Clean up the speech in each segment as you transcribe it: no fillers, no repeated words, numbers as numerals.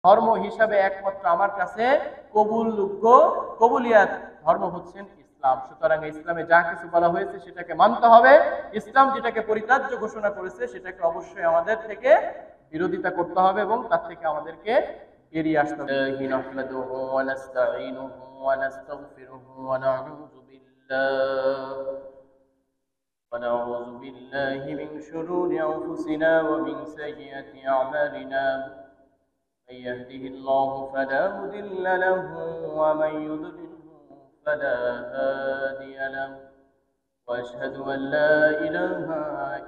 ধর্ম হিসাবে একমাত্র আমার কাছে কবুলযোগ্য কবুলিয়াত ধর্ম হচ্ছেন ইসলাম। সুতরাং ইসলামে যা কিছু বলা হয়েছে সেটাকে মানতে হবে। ইসলাম যেটাকে পরিত্যাজ্য ঘোষণা করেছে সেটাকে অবশ্যই আমাদের থেকে বিরোধিতা করতে হবে এবং তার থেকে আমাদেরকে বেরিয়ে আসতে হবে। নাহমাদুহু ওয়া নাস্তাঈনুহু ওয়া নাস্তাগফিরুহু ওয়া নাউযু বিল্লাহ মিন শুরুরি আনফুসিনা ওয়া মিন সাইয়্যাতি আ'মালিনা। من يهده الله فلا مضل له ومن يضلله فلا هادي له وأشهد أن لا إله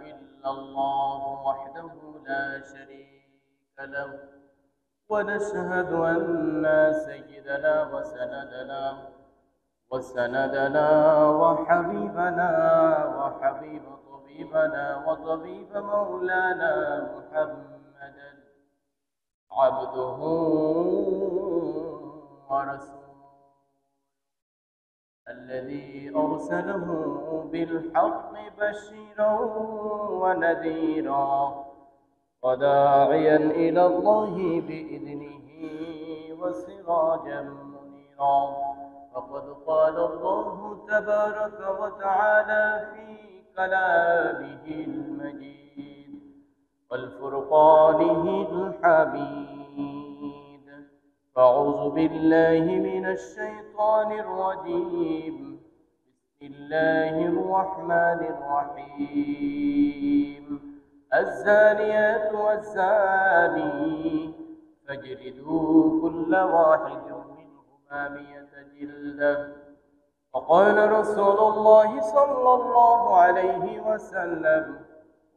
إلا الله وحده لا شريك له ونشهد أن سيدنا وسندنا وحبيبنا وحبيب طبيبنا وطبيب مولانا محمدا عبده ورسوله الذي أرسله بالحق بشيرا ونذيرا وداعيا إلى الله بإذنه وسراجا منيرا. فقد قال الله تبارك وتعالى في كلامه المجيد والفرقانه الحميد. أعوذ بالله من الشيطان الرجيم. بسم الله الرحمن الرحيم. الزانيات والزاني فاجلدوا كل واحد منهما 100 جلدة. وقال رسول الله صلى الله عليه وسلم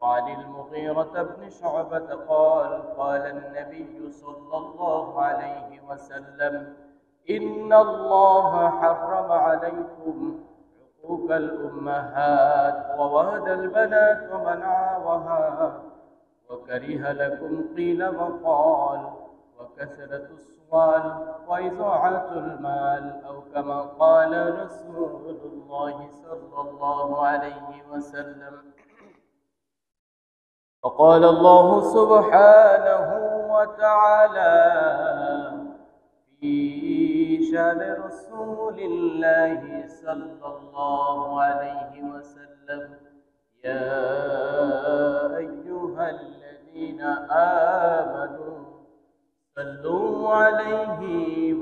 وعن المغيرة بن شعبة قال قال النبي صلى الله عليه وسلم إن الله حرم عليكم عقوق الأمهات ووهد البنات ومنعاوها وكره لكم قيل وقال وكثرة السؤال وإضاعة المال أو كما قال رسول الله صلى الله عليه وسلم. وقال الله سبحانه وتعالى في شأن رسول الله صلى الله عليه وسلم يا أيها الذين آمنوا صلوا عليه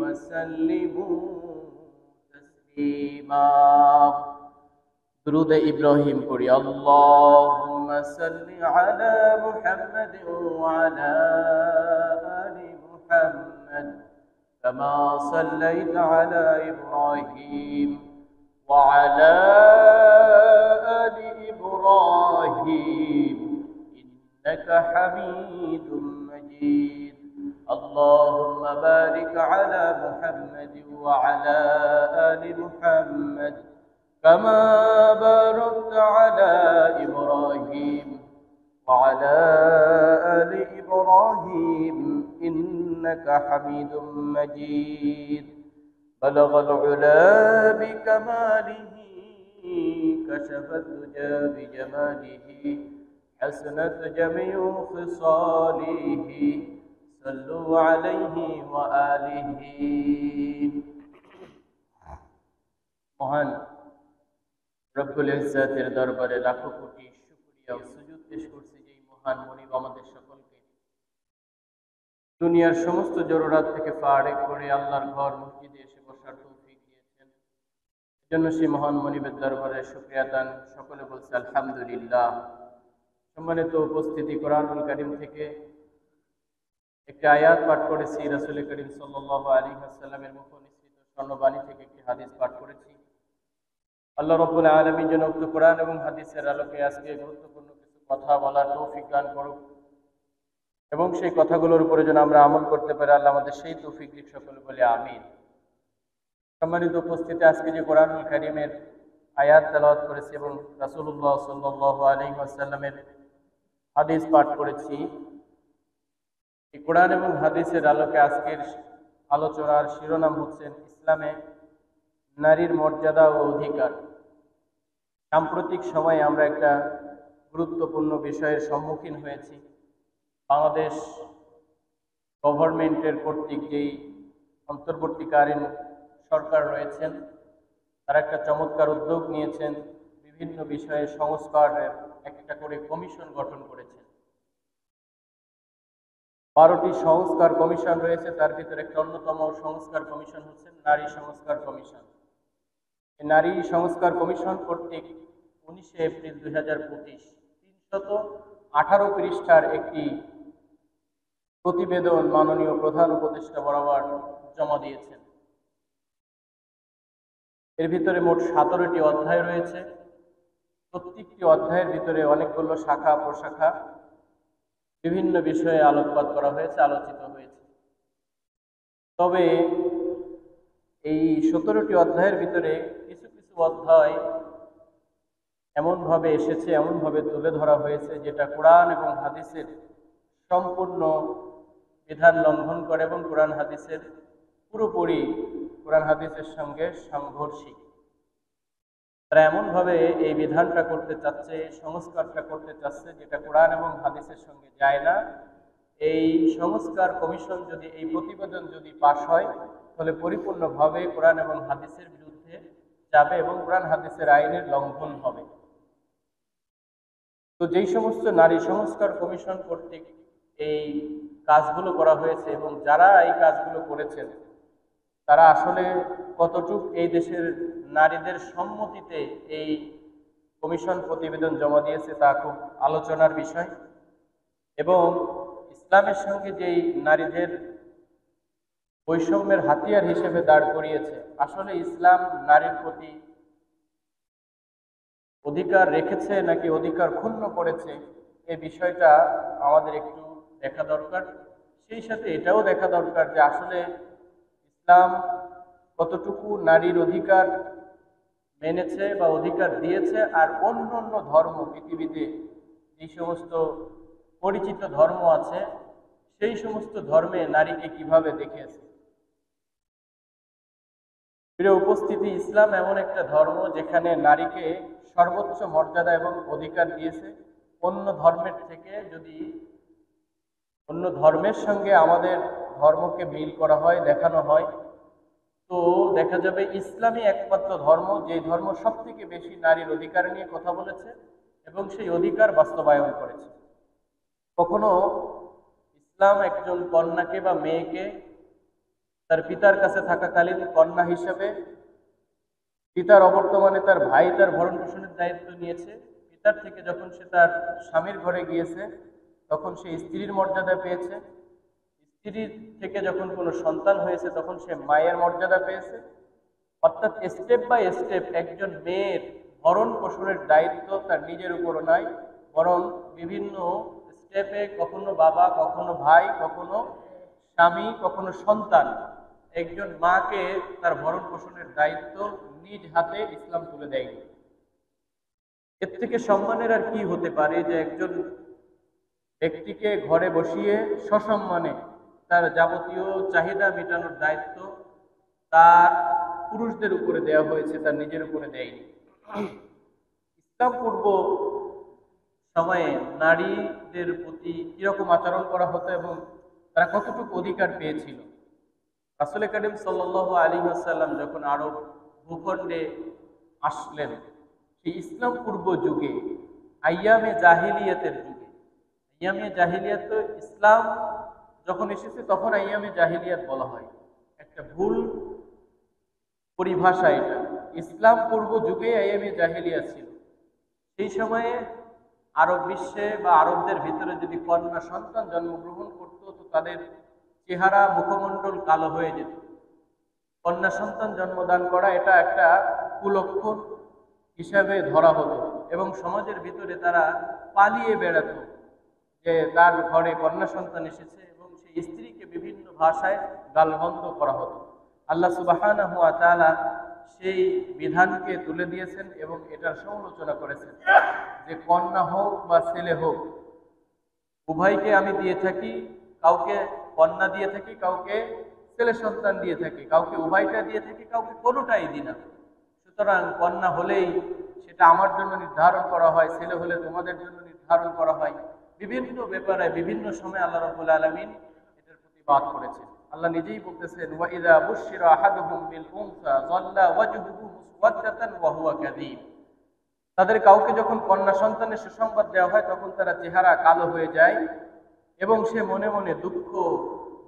وسلموا تسليما. درود إبراهيم قري اللهم صل على محمد وعلى آل محمد كما صليت على إبراهيم وعلى آل إبراهيم إنك حميد مجيد. اللهم بارك على محمد وعلى آل محمد كما باركت على إبراهيم وعلى آل إبراهيم إنك حميد مجيد. بلغ العلا بكماله كشف الدجى بجماله حسنت جميع خصاله صلوا عليه وآله. মহান রব্বুল ইজ্জাতের দরবারে লাখো কোটি শুকরিয়া ও সুজুদ পেশ করছি যে মহান মনিব আমাদের সকলকে দুনিয়ার সমস্ত জরুরাত থেকে ফারেক করে আল্লাহর ঘর মসজিদে এসে বসার তৌফিক দিয়েছেন। এজন্য সেই মহান মনিবের দরবারে শুকরিয়া দান সকলে বলছে আলহামদুলিল্লাহ। সম্মানিত উপস্থিতি, কোরআনুল কারীম থেকে একটি আয়াত পাঠ করেছি, রাসূল করিম সাল্লাল্লাহু আলাইহি ওয়াসাল্লামের মুখ নিঃসৃত স্বর্ণবাণী থেকে একটি হাদিস পাঠ করেছি। আল্লাহ রাব্বুল আলামিন যেন উক্ত কোরআন এবং হাদিসের আলোকে আজকে গুরুত্বপূর্ণ কিছু কথা বলার তৌফিক দান করুক এবং সেই কথাগুলোর উপরে যেন আমরা আমল করতে পারি। আল্লাহ আমাদের সেই তৌফিক দিক, সকলে বলে আমিন। সম্মানিত উপস্থিতি, আজকে যে কোরআনুল কারীমের আয়াত তেলাওয়াত করেছি এবং রাসূলুল্লাহ সাল্লাল্লাহু আলাইহি ওয়াসাল্লামের হাদিস পাঠ করেছি, এই কোরআন এবং হাদিসের আলোকে আজকের আলোচনার শিরোনাম হচ্ছেন ইসলামে নারীর মর্যাদা ও অধিকার। সাম্প্রতিক সময়ে আমরা একটা গুরুত্বপূর্ণ বিষয়ের সম্মুখীন হয়েছি। বাংলাদেশ গভর্নমেন্টের কর্তৃক যেই অন্তর্বর্তীকালীন সরকার রয়েছেন, তারা একটা চমৎকার উদ্যোগ নিয়েছেন। বিভিন্ন বিষয়ে সংস্কারের একটা করে কমিশন গঠন করেছেন। 12টি সংস্কার কমিশন রয়েছে, তার ভিতরে একটা অন্যতম সংস্কার কমিশন হচ্ছে নারী সংস্কার কমিশন। এই নারী সংস্কার কমিশন কর্তৃক 19শে এপ্রিল 2025 318 পৃষ্ঠার একটি প্রতিবেদন মাননীয় প্রধান উপদেষ্টা বরাবর জমা দিয়েছেন। এর ভিতরে মোট 17টি অধ্যায় রয়েছে। প্রত্যেকটি অধ্যায়ের ভিতরে অনেকগুলো শাখা প্রশাখা বিভিন্ন বিষয়ে আলোকপাত করা হয়েছে, আলোচিত হয়েছে। তবে এই 17টি অধ্যায়ের ভিতরে কিছু কিছু অধ্যায় এমনভাবে এসেছে, এমনভাবে তুলে ধরা হয়েছে যেটা কোরআন এবং হাদিসের সম্পূর্ণ বিধান লঙ্ঘন করে এবং কোরআন হাদিসের পুরোপুরি কোরআন হাদিসের সঙ্গে সাংঘর্ষিক। তারা এমনভাবে এই বিধানটা করতে চাচ্ছে, সংস্কারটা করতে চাচ্ছে যেটা কোরআন এবং হাদিসের সঙ্গে যায় না। এই সংস্কার কমিশন যদি, এই প্রতিবেদন যদি পাশ হয়, তাহলে পরিপূর্ণভাবে কোরআন এবং হাদিসের বিরুদ্ধে যাবে এবং কোরআন হাদিসের আইনের লঙ্ঘন হবে। তো যেই সমস্ত নারী সংস্কার কমিশন কর্তৃক এই কাজগুলো করা হয়েছে এবং যারা এই কাজগুলো করেছেন, তারা আসলে কতটুক এই দেশের নারীদের সম্মতিতে এই কমিশন প্রতিবেদন জমা দিয়েছে তা খুব আলোচনার বিষয়। এবং ইসলামের সঙ্গে যেই নারীদের বৈষম্যের হাতিয়ার হিসেবে দাঁড় করিয়েছে, আসলে ইসলাম নারীর প্রতি অধিকার রেখেছে নাকি অধিকার ক্ষুণ্ণ করেছে, এই বিষয়টা আমাদের একটু দেখা দরকার। সেই সাথে এটাও দেখা দরকার যে আসলে ইসলাম কতটুকু নারীর অধিকার মেনেছে বা অধিকার দিয়েছে, আর অন্য অন্য ধর্ম, পৃথিবীতে যে সমস্ত পরিচিত ধর্ম আছে সেই সমস্ত ধর্মে নারীকে কিভাবে দেখেছে। প্রিয় উপস্থিতি, ইসলাম এমন একটা ধর্ম যেখানে নারীকে সর্বোচ্চ মর্যাদা এবং অধিকার দিয়েছে। অন্য ধর্মের থেকে যদি অন্য ধর্মের সঙ্গে আমাদের ধর্মকে মিল করা হয়, দেখানো হয়, তো দেখা যাবে ইসলামই একমাত্র ধর্ম যে ধর্ম সব থেকে বেশি নারীর অধিকার নিয়ে কথা বলেছে এবং সেই অধিকার বাস্তবায়ন করেছে। কখনো ইসলাম একজন কন্যাকে বা মেয়েকে তার পিতার কাছে থাকাকালীন কন্যা হিসেবে, পিতার অবর্তমানে তার ভাই তার ভরণ পোষণের দায়িত্ব নিয়েছে, পিতার থেকে যখন সে তার স্বামীর ঘরে গিয়েছে তখন সে স্ত্রীর মর্যাদা পেয়েছে, স্ত্রীর থেকে যখন কোনো সন্তান হয়েছে তখন সে মায়ের মর্যাদা পেয়েছে। অর্থাৎ স্টেপ বাই স্টেপ একজন মেয়ের ভরণ পোষণের দায়িত্ব তার নিজের উপরও নয়, বরং বিভিন্ন স্টেপে কখনো বাবা, কখনো ভাই, কখনো স্বামী, কখনো সন্তান, একজন মাকে তার ভরণ পোষণের দায়িত্ব নিজ হাতে ইসলাম তুলে দেয়নি। এর থেকে সম্মানের আর কি হতে পারে যে একজন ব্যক্তিকে ঘরে বসিয়ে সসম্মানে তার যাবতীয় চাহিদা মেটানোর দায়িত্ব তার পুরুষদের উপরে দেওয়া হয়েছে, তার নিজের উপরে দেয়নি। ইসলাম পূর্ব সময়ে নারীদের প্রতি কিরকম আচরণ করা হতো এবং তারা কতটুকু অধিকার পেয়েছিল। রাসূল করিম সাল্লাল্লাহু আলাইহি ওয়াসাল্লাম যখন আরব ভূখণ্ডে আসলেন, সেই ইসলাম পূর্ব যুগে, আইয়ামে জাহিলিয়াতের যুগে, আইয়ামে জাহিলিয়াত, ইসলাম যখন এসেছে তখন আইয়ামে জাহিলিয়াত বলা হয়, একটা ভুল পরিভাষা এটা। ইসলাম পূর্ব যুগে আইয়ামে জাহিলিয়াত ছিল। সেই সময়ে আরব বিশ্বে বা আরবদের ভিতরে যদি কন্যা সন্তান জন্মগ্রহণ করত তো তাদের চেহারা, মুখমণ্ডল কালো হয়ে যেত। কন্যা সন্তান জন্মদান করা এটা একটা কুলক্ষণ হিসাবে ধরা হতো এবং সমাজের ভিতরে তারা পালিয়ে বেড়াত যে তার ঘরে কন্যা সন্তান এসেছে এবং সেই স্ত্রীকে বিভিন্ন ভাষায় গালমন্দ করা হতো। আল্লাহ সুবহানাহু ওয়া তাআলা সেই বিধানকে তুলে দিয়েছেন এবং এটার সমালোচনা করেছেন যে কন্যা হোক বা ছেলে হোক, উভয়কে আমি দিয়ে থাকি, কাউকে কন্যা দিয়ে থাকি, কাউকে ছেলে সন্তান দিয়ে থাকি, কাউকে উভয়টা দিয়ে থাকি, কাউকে কোনোটাই দিই না। সুতরাং কন্যা হলেই সেটা আমার জন্য নির্ধারণ করা হয়, ছেলে হলে তোমাদের জন্য নির্ধারণ করা হয়। বিভিন্ন ব্যাপারে বিভিন্ন সময় আল্লাহ রাব্বুল আলামিন এটার প্রতি ইতিবাত করেছেন। আল্লাহ নিজেই বলতেছেন, ওয়া ইযা বুশশিরা আহাদুহুম বিল উনসা যাল্লা ওয়াজহুহু মুসওয়াদ্দাতান ওয়া হুয়া কাযীব। তাদের কাউকে যখন কন্যা সন্তানের সুসংবাদ দেওয়া হয় তখন তারা চেহারা কালো হয়ে যায় এবং সে মনে মনে দুঃখ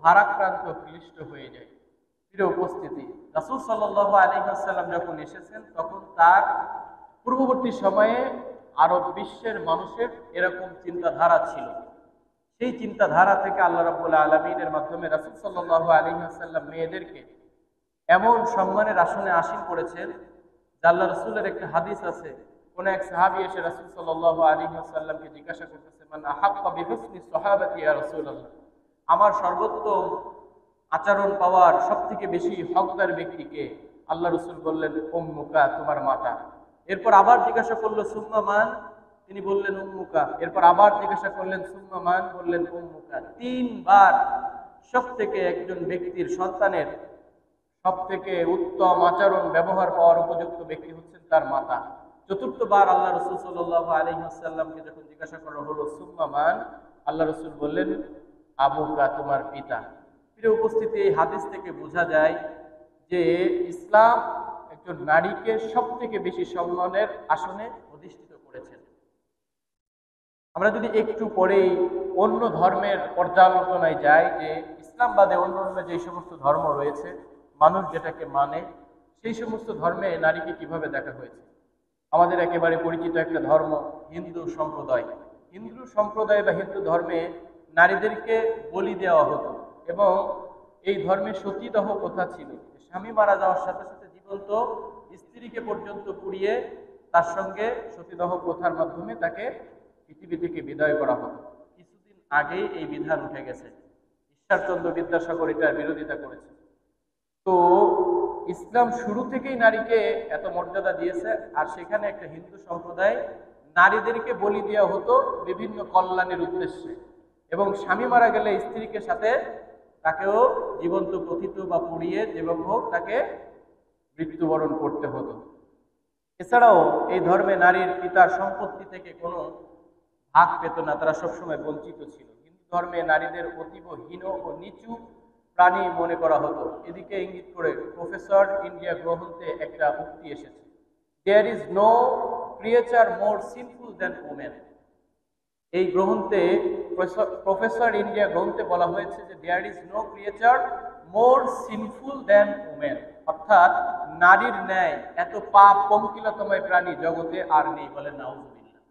ভারাক্রান্ত ক্লিষ্ট হয়ে যায়। প্রিয় উপস্থিতি, রাসূল সাল্লাল্লাহু আলাইহি ওয়াসাল্লাম যখন এসেছেন তখন তার পূর্ববর্তী সময়ে আরব বিশ্বের মানুষের এরকম চিন্তাধারা ছিল। সেই চিন্তাধারা থেকে আল্লাহ রাব্বুল আলামিনের মাধ্যমে রাসূল সাল্লাল্লাহু আলাইহি ওয়াসাল্লাম মেয়েদেরকে এমন সম্মানের আসনে আসীন করেছেন যে আল্লাহ রাসূলের একটা হাদিস আছে, কোন এক সাহাবী এসে রাসূল সাল্লাল্লাহু আলাইহি ওয়াসাল্লামকে জিজ্ঞাসা করতেছে, মান আহাক্কা বিহুসনি সাহাবাতি ইয়া রাসূলুল্লাহ, আমার সর্বোত্তম আচরণ পাওয়ার সবথেকে বেশি হকদার ব্যক্তিকে? আল্লাহ রাসূল বললেন, উম্মুকা, তোমার মাতা। এরপর আবার জিজ্ঞাসা করলো, সুম্মা মান? তিনি বললেন, উম্মুকা। এরপর আবার জিজ্ঞাসা করলেন, সুম্মা মান? বললেন, উম্মুকা। তিনবার সব থেকে একজন ব্যক্তির সন্তানের সব থেকে উত্তম আচরণ ব্যবহার পাওয়ার উপযুক্ত ব্যক্তি হচ্ছেন তার মাতা। চতুর্থবার আল্লাহ রাসূল সাল্লাল্লাহু আলাইহি ওয়াসাল্লামকে যখন জিজ্ঞাসা করা হলো, সুম্মা মান? আল্লাহ রাসূল বললেন, আবুকা, তোমার পিতা। প্রিয় উপস্থিতি, এই হাদিস থেকে বোঝা যায় যে ইসলাম একজন নারীকে সব থেকে বেশি সম্মানের আসনে অধিষ্ঠিত করেছেন। আমরা যদি একটু পরেই অন্য ধর্মের পর্যালোচনায় যাই, যে ইসলাম বাদে অন্য অন্য যে সমস্ত ধর্ম রয়েছে, মানুষ যেটাকে মানে, সেই সমস্ত ধর্মে নারীকে কিভাবে দেখা হয়েছে। আমাদের একেবারে পরিচিত একটা ধর্ম হিন্দু সম্প্রদায়। হিন্দু সম্প্রদায় বা হিন্দু ধর্মে নারীদেরকে বলি দেওয়া হতো এবং এই ধর্মে সতীদাহ প্রথা ছিল। স্বামী মারা যাওয়ার সাথে সাথে জীবন্ত স্ত্রীকে পর্যন্ত পুড়িয়ে তার সঙ্গে সতীদাহ প্রথার মাধ্যমে তাকে পৃথিবী থেকে বিদায় করা হতো। কিছুদিন আগেই এই বিধান উঠে গেছে। ঈশ্বরচন্দ্র বিদ্যাসাগর এটার বিরোধিতা করেছে। তো ইসলাম শুরু থেকেই নারীকে এত মর্যাদা দিয়েছে, আর সেখানে একটা হিন্দু সম্প্রদায় নারীদেরকে বলি দেওয়া হতো বিভিন্ন কল্যাণের উদ্দেশ্যে, এবং স্বামী মারা গেলে স্ত্রীকে সাথে তাকেও জীবন্ত প্রথিত বা পুড়িয়ে যেভাবে হোক তাকে মৃত্যুবরণ করতে হতো। এছাড়াও এই ধর্মে নারীর পিতার সম্পত্তি থেকে কোনো ভাগ পেত না, তারা সবসময় বঞ্চিত ছিল। হিন্দু ধর্মে নারীদের অতীব হীন ও নিচু প্রাণী মনে করা হতো। এদিকে ইঙ্গিত করে প্রফেসর ইন্ডিয়া গ্রন্থে একটা উক্তি এসেছে, there is no creature more sinful than women. এই গ্রন্থে, প্রফেসর ইন্ডিয়া গ্রন্থে বলা হয়েছে যে there is no creature more sinful than women, অর্থাৎ নারীর ন্যায় এত পাপ পঙ্কিলতময় প্রাণী জগতে আর নেই। বলে নাউজুবিল্লাহ।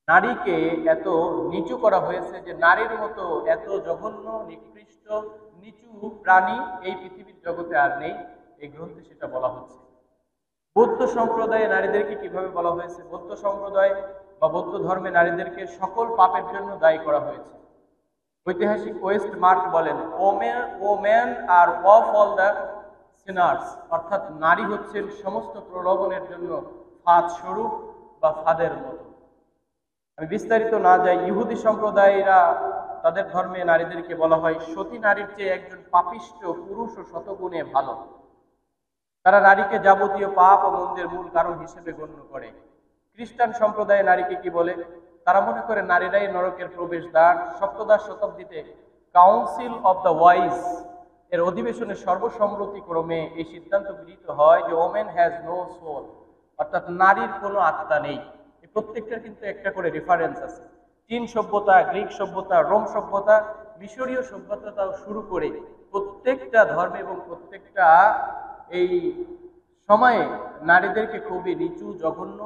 নারীকে এত নিচু করা হয়েছে যে নারীর মতো এত জঘন্য, নিকৃষ্ট, নিচু প্রাণী এই পৃথিবীর জগতে আর নেই। এই গ্রন্থে সেটা বলা হচ্ছে। বৌদ্ধ সম্প্রদায়ে নারীদেরকে কিভাবে বলা হয়েছে? বৌদ্ধ সম্প্রদায় বা বৌদ্ধ ধর্মে নারীদেরকে সকল পাপের জন্য দায়ী করা হয়েছে। ঐতিহাসিক ওয়েস্ট মার্ক বলেন, woman are of all the sinners, অর্থাৎ নারী হচ্ছেন সমস্ত প্রলোভনের জন্য ফাঁদ স্বরূপ বা ফাঁদের মতো। আমি বিস্তারিত না যাই, ইহুদি সম্প্রদায়েরা তাদের ধর্মে নারীদেরকে বলা হয় সতী নারীর চেয়ে একজন পাপিষ্ঠ পুরুষ ও শতগুণে ভালো। তারা নারীকে যাবতীয় পাপ ও মন্দের মূল কারণ হিসেবে গণ্য করে। খ্রিস্টান সম্প্রদায়ে নারীকে কি বলে? তারা মনে করে নারীরাই নরকের প্রবেশদ্বার। সপ্তদশ শতাব্দীতে কাউন্সিল অব দ্য ওয়াইজ এর অধিবেশনে সর্বসম্মতিক্রমে এই সিদ্ধান্ত গৃহীত হয় যে ওমেন হ্যাজ নো সোল, অর্থাৎ নারীর কোনো আত্মা নেই। এই প্রত্যেকটার কিন্তু একটা করে রেফারেন্স আছে। চীন সভ্যতা, গ্রিক সভ্যতা, রোম সভ্যতা, মিশরীয় সভ্যতাও শুরু করে প্রত্যেকটা ধর্মে এবং প্রত্যেকটা এই সময়ে নারীদেরকে খুবই নিচু, জঘন্য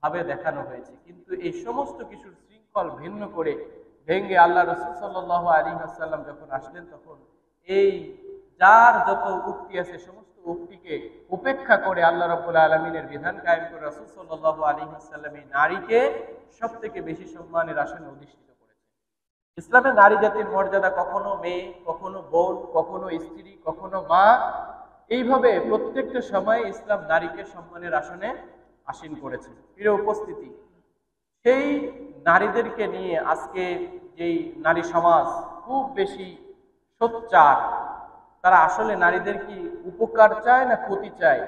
ভাবে দেখানো হয়েছে। কিন্তু এই সমস্ত কিছুর শৃঙ্খল ভিন্ন করে ভেঙ্গে আল্লাহ রাসূল সাল্লাল্লাহু আলাইহি ওয়াসাল্লাম যখন আসলেন, তখন এই যার যত উক্তি আছে সমস্ত উক্তিকে উপেক্ষা করে আল্লাহ রাব্বুল আলামিনের বিধান কায়েম করে রাসূল সাল্লাল্লাহু আলাইহি ওয়াসাল্লাম এই নারীকে সবথেকে বেশি সম্মানের আসনে অধিষ্ঠিত করেছে। ইসলামে নারী জাতির মর্যাদা কখনো মেয়ে, কখনো বোন, কখনো স্ত্রী, কখনো মা, এইভাবে প্রত্যেকটা সময়ে ইসলাম নারীকে সম্মানের আসনে আসীন করেছে। প্রিয় উপস্থিতি, সেই নারীদেরকে নিয়ে আজকে যেই নারী সমাজ খুব বেশি সোচ্চার, তারা আসলে নারীদের কি উপকার চায় না ক্ষতি চায়?